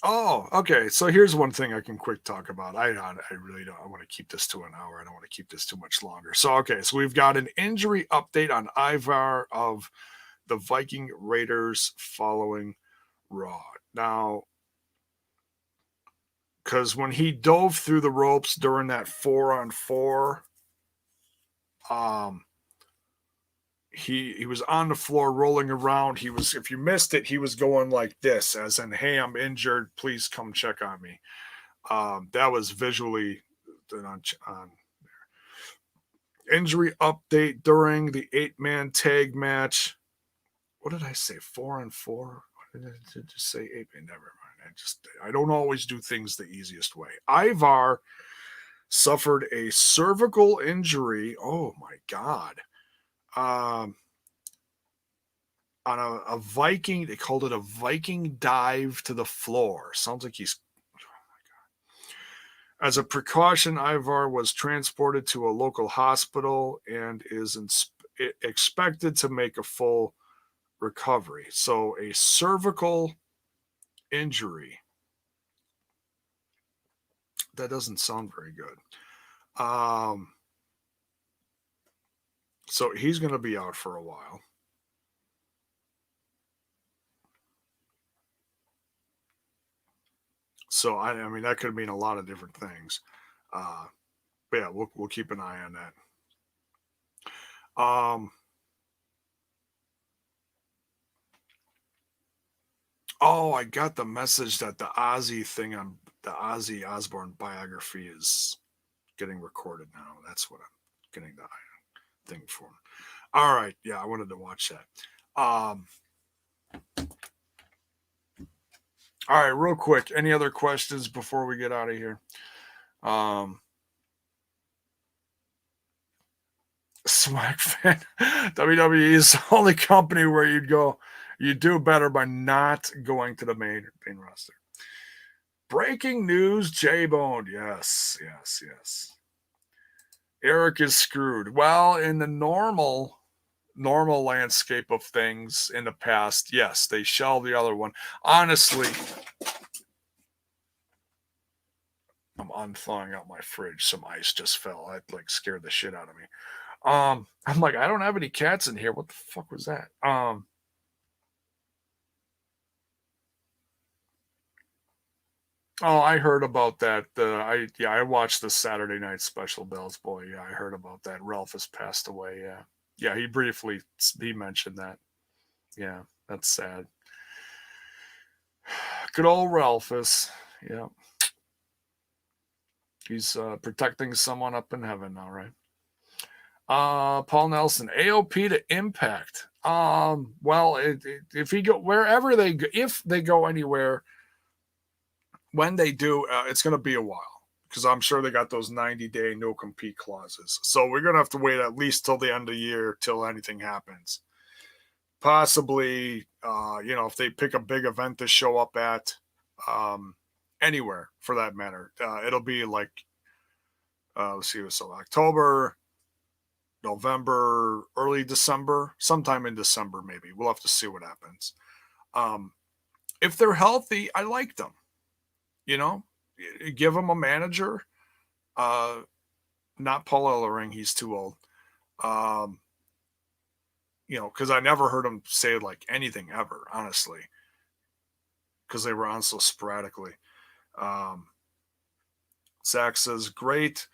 Speaker 1: Oh, okay. So here's one thing I can quick talk about. I really don't. I want to keep this to an hour. I don't want to keep this too much longer. So, okay. So we've got an injury update on Ivar of the Viking Raiders following Raw. Now, because when he dove through the ropes during that 4-on-4, he was on the floor rolling around. He was, if you missed it, he was going like this, as in, "Hey, I'm injured. Please come check on me." That was visually on injury update during the 8-man tag match. What did I say? 4-on-4? What did I just say? 8-man? Never mind. I don't always do things the easiest way. Ivar suffered a cervical injury. Oh my God. On a Viking, they called it a Viking dive to the floor. Sounds like he's, oh my God. As a precaution, Ivar was transported to a local hospital and is expected to make a full recovery. So a cervical injury. That doesn't sound very good. So he's going to be out for a while. So I mean, that could mean a lot of different things. But yeah, we'll keep an eye on that. Oh, I got the message that the Ozzy thing on the Ozzy Osbourne biography is getting recorded now. That's what I'm getting the thing for. All right. Yeah, I wanted to watch that. All right, real quick. Any other questions before we get out of here? Swag fan. WWE is the only company where you'd go, you do better by not going to the main roster. Breaking news, J-Bone. Yes. Eric is screwed. Well, in the normal landscape of things in the past, yes, they shelved the other one. Honestly, I'm unthawing out my fridge. Some ice just fell. That like scared the shit out of me. I'm like, I don't have any cats in here. What the fuck was that? Oh, I heard about that. I watched the Saturday Night Special, Bells Boy. Yeah, I heard about that. Ralph has passed away. Yeah. He briefly mentioned that. Yeah, that's sad. Good old Ralphus. Yeah, he's protecting someone up in heaven now, right? Paul Nelson, AOP to Impact. Well, if he go wherever they go, if they go anywhere, when they do, it's going to be a while because I'm sure they got those 90-day no compete clauses. So we're going to have to wait at least till the end of the year till anything happens. Possibly, if they pick a big event to show up at, anywhere for that matter, it'll be like, let's see, so October, November, early December, sometime in December, maybe. We'll have to see what happens. If they're healthy, I like them. Give them a manager. Not Paul Ellering, he's too old. Because I never heard him say like anything ever, honestly, because they were on so sporadically. Zach says, great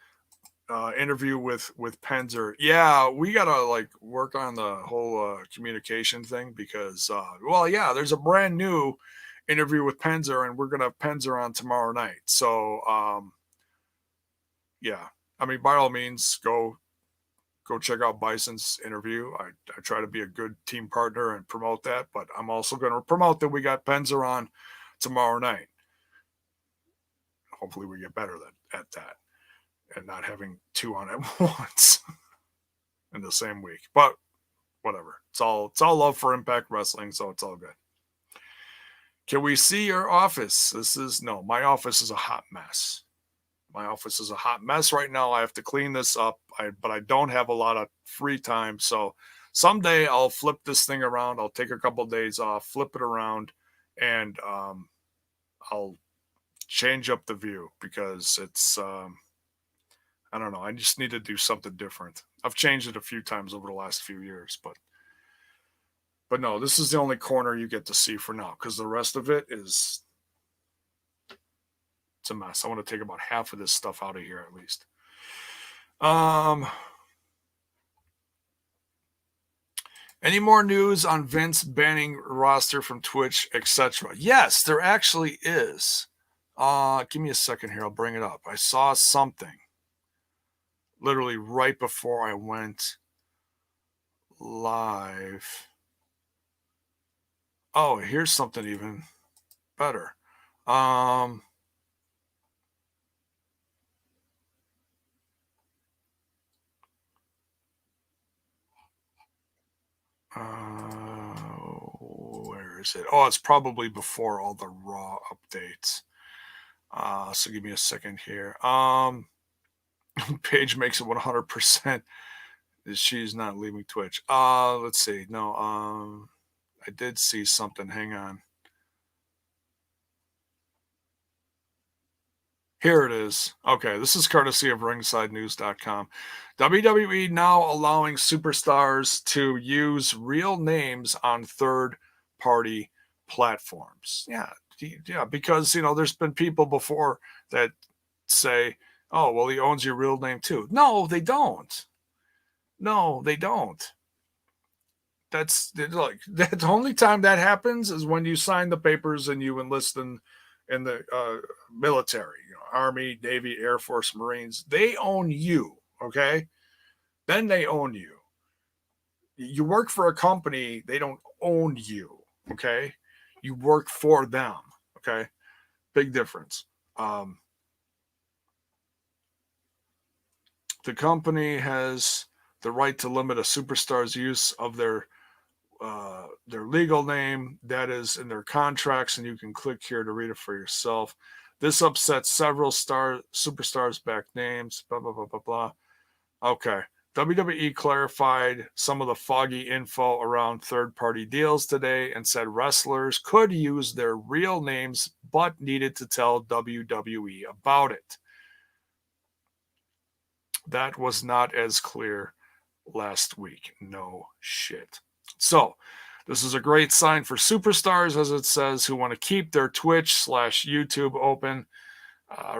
Speaker 1: interview with Penzer. Yeah, we gotta like work on the whole communication thing because there's a brand new interview with Penzer and we're gonna have Penzer on tomorrow night. So I mean, by all means, go check out Bison's interview. I try to be a good team partner and promote that, but I'm also going to promote that we got Penzer on tomorrow night. Hopefully we get better at that and not having two on at once in the same week. But whatever. It's all love for Impact Wrestling, so it's all good. Can we see your office? My office is a hot mess. My office is a hot mess right now. I have to clean this up, but I don't have a lot of free time. So someday I'll flip this thing around. I'll take a couple of days off, flip it around, and I'll change up the view because it's, I don't know. I just need to do something different. I've changed it a few times over the last few years, but no, this is the only corner you get to see for now because the rest of it is... it's a mess. I want to take about half of this stuff out of here at least. Any more news on Vince banning roster from Twitch, etc.? Yes, there actually is. Give me a second here. I'll bring it up. I saw something literally right before I went live. Oh, here's something even better. Where is it? Oh, it's probably before all the Raw updates. So give me a second here. Paige makes it 100%. She's not leaving Twitch. Let's see. No, I did see something. Hang on. Here it is. Okay, this is courtesy of ringsidenews.com. WWE now allowing superstars to use real names on third-party platforms. Yeah, because, there's been people before that say, oh, well, he owns your real name too. No, they don't. No, they don't. That's like the only time that happens is when you sign the papers and you enlist in the military, Army, Navy, Air Force, Marines. They own you, okay? Then they own you. You work for a company, they don't own you, okay? You work for them, okay? Big difference. The company has the right to limit a superstar's use of their legal name that is in their contracts, and you can click here to read it for yourself. This upsets several superstars' back names, blah, blah, blah, blah, blah. Okay. WWE clarified some of the foggy info around third-party deals today and said wrestlers could use their real names but needed to tell WWE about it. That was not as clear last week. No shit. So, this is a great sign for superstars, as it says, who want to keep their Twitch/YouTube open.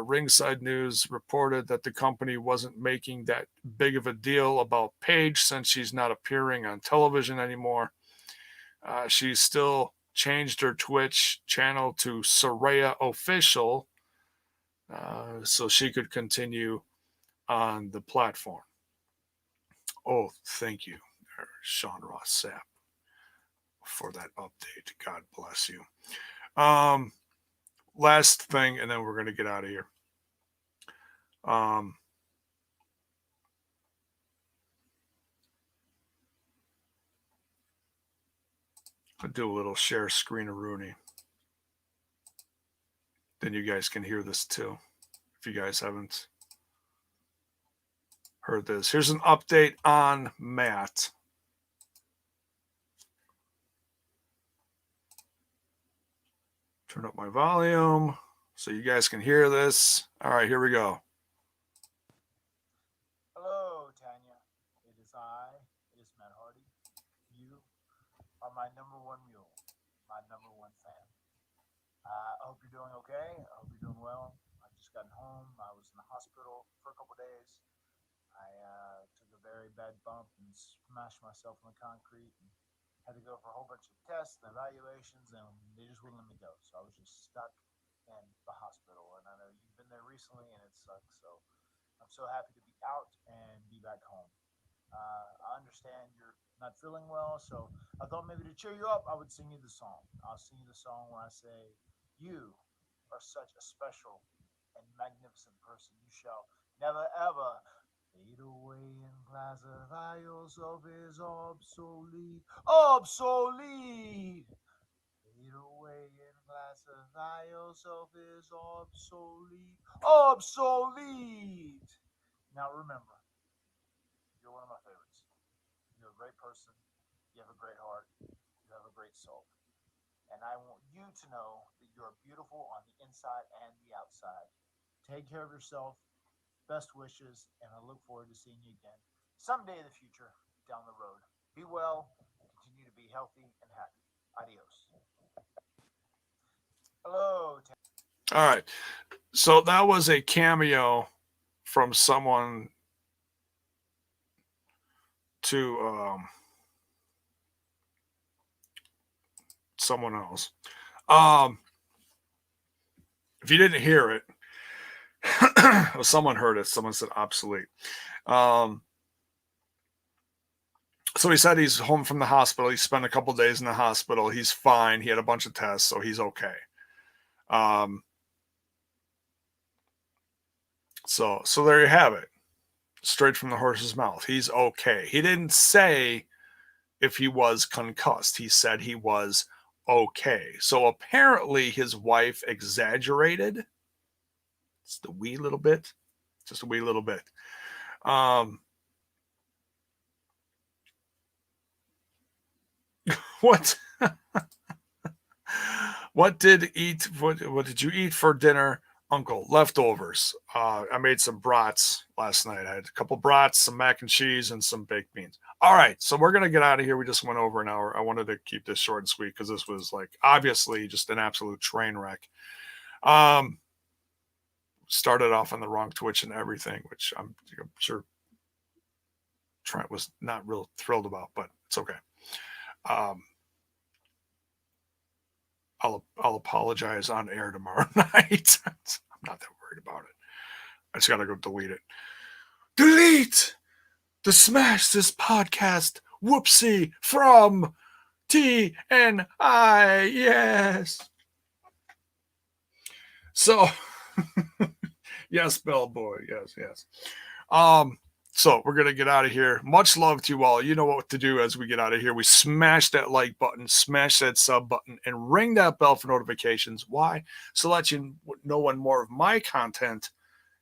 Speaker 1: Ringside News reported that the company wasn't making that big of a deal about Paige since she's not appearing on television anymore. She still changed her Twitch channel to Saraya Official so she could continue on the platform. Oh, thank you, Sean Ross Sapp, for that update. God bless you. Last thing, and then we're going to get out of here. I'll do a little share screen of Rooney. Then you guys can hear this too, if you guys haven't heard this. Here's an update on Matt. Turn up my volume so you guys can hear this. All right, here we go.
Speaker 5: Hello, Tanya. It is Matt Hardy. You are my number one mule, my number one fan. I hope you're doing okay. I hope you're doing well. I've just gotten home. I was in the hospital for a couple days. I took a very bad bump and smashed myself in the concrete and had to go for a whole bunch of tests and evaluations, and they just wouldn't let me go. So I was just stuck in the hospital. And I know you've been there recently, and it sucks. So I'm so happy to be out and be back home. I understand you're not feeling well, so I thought maybe to cheer you up, I would sing you the song. I'll sing you the song where I say, you are such a special and magnificent person. You shall never, ever fade away and classify yourself as obsolete. Obsolete! Fade away and classify yourself as obsolete. Obsolete! Now remember, you're one of my favorites. You're a great person. You have a great heart. You have a great soul. And I want you to know that you're beautiful on the inside and the outside. Take care of yourself. Best wishes, and I look forward to seeing you again someday in the future down the road. Be well, continue to be healthy and happy. Adios. Hello.
Speaker 1: All right. So that was a cameo from someone to someone else. If you didn't hear it, well, someone heard it. Someone said obsolete. So he said he's home from the hospital. He spent a couple days in the hospital. He's fine. He had a bunch of tests, so he's okay. So there you have it. Straight from the horse's mouth. He's okay. He didn't say if he was concussed. He said he was okay. So apparently his wife exaggerated. Just a wee little bit. Just a wee little bit. What did you eat for dinner, Uncle? Leftovers. I made some brats last night. I had a couple brats, some mac and cheese, and some baked beans. All right, so we're gonna get out of here. We just went over an hour. I wanted to keep this short and sweet because this was like obviously just an absolute train wreck. Started off on the wrong Twitch and everything, which I'm sure Trent was not real thrilled about, but it's okay. I'll apologize on air tomorrow night. I'm not that worried about it. I just gotta go delete it. Delete the Smash This Podcast whoopsie from TNI. Yes. So yes, Bellboy. Yes. So we're going to get out of here. Much love to you all. You know what to do as we get out of here. We smash that like button, smash that sub button, and ring that bell for notifications. Why? So that you know when more of my content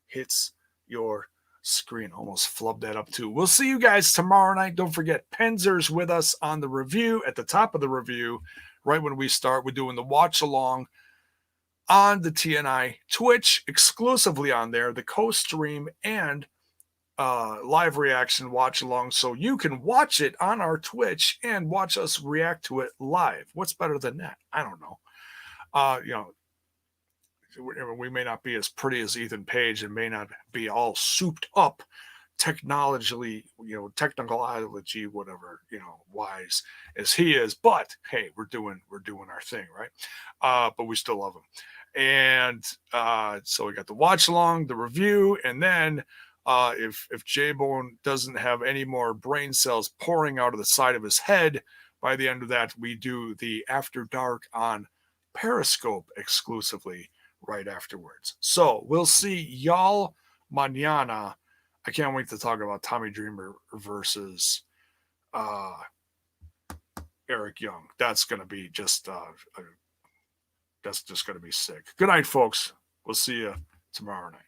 Speaker 1: hits your screen. Almost flubbed that up too. We'll see you guys tomorrow night. Don't forget, Penzer's with us on the review. At the top of the review, right when we start, we're doing the watch along on the TNI Twitch, exclusively on there, the co-stream and live reaction watch along, so you can watch it on our Twitch and watch us react to it live. What's better than that? I don't know. We may not be as pretty as Ethan Page and may not be all souped up technology, wise as he is, but hey, we're doing our thing, right? But we still love him. And so we got the watch along, the review, and then if J-Bone doesn't have any more brain cells pouring out of the side of his head by the end of that, we do the After Dark on Periscope exclusively right afterwards. So we'll see y'all mañana. I can't wait to talk about Tommy Dreamer versus Eric Young. That's going to be just that's just going to be sick. Good night, folks. We'll see you tomorrow night.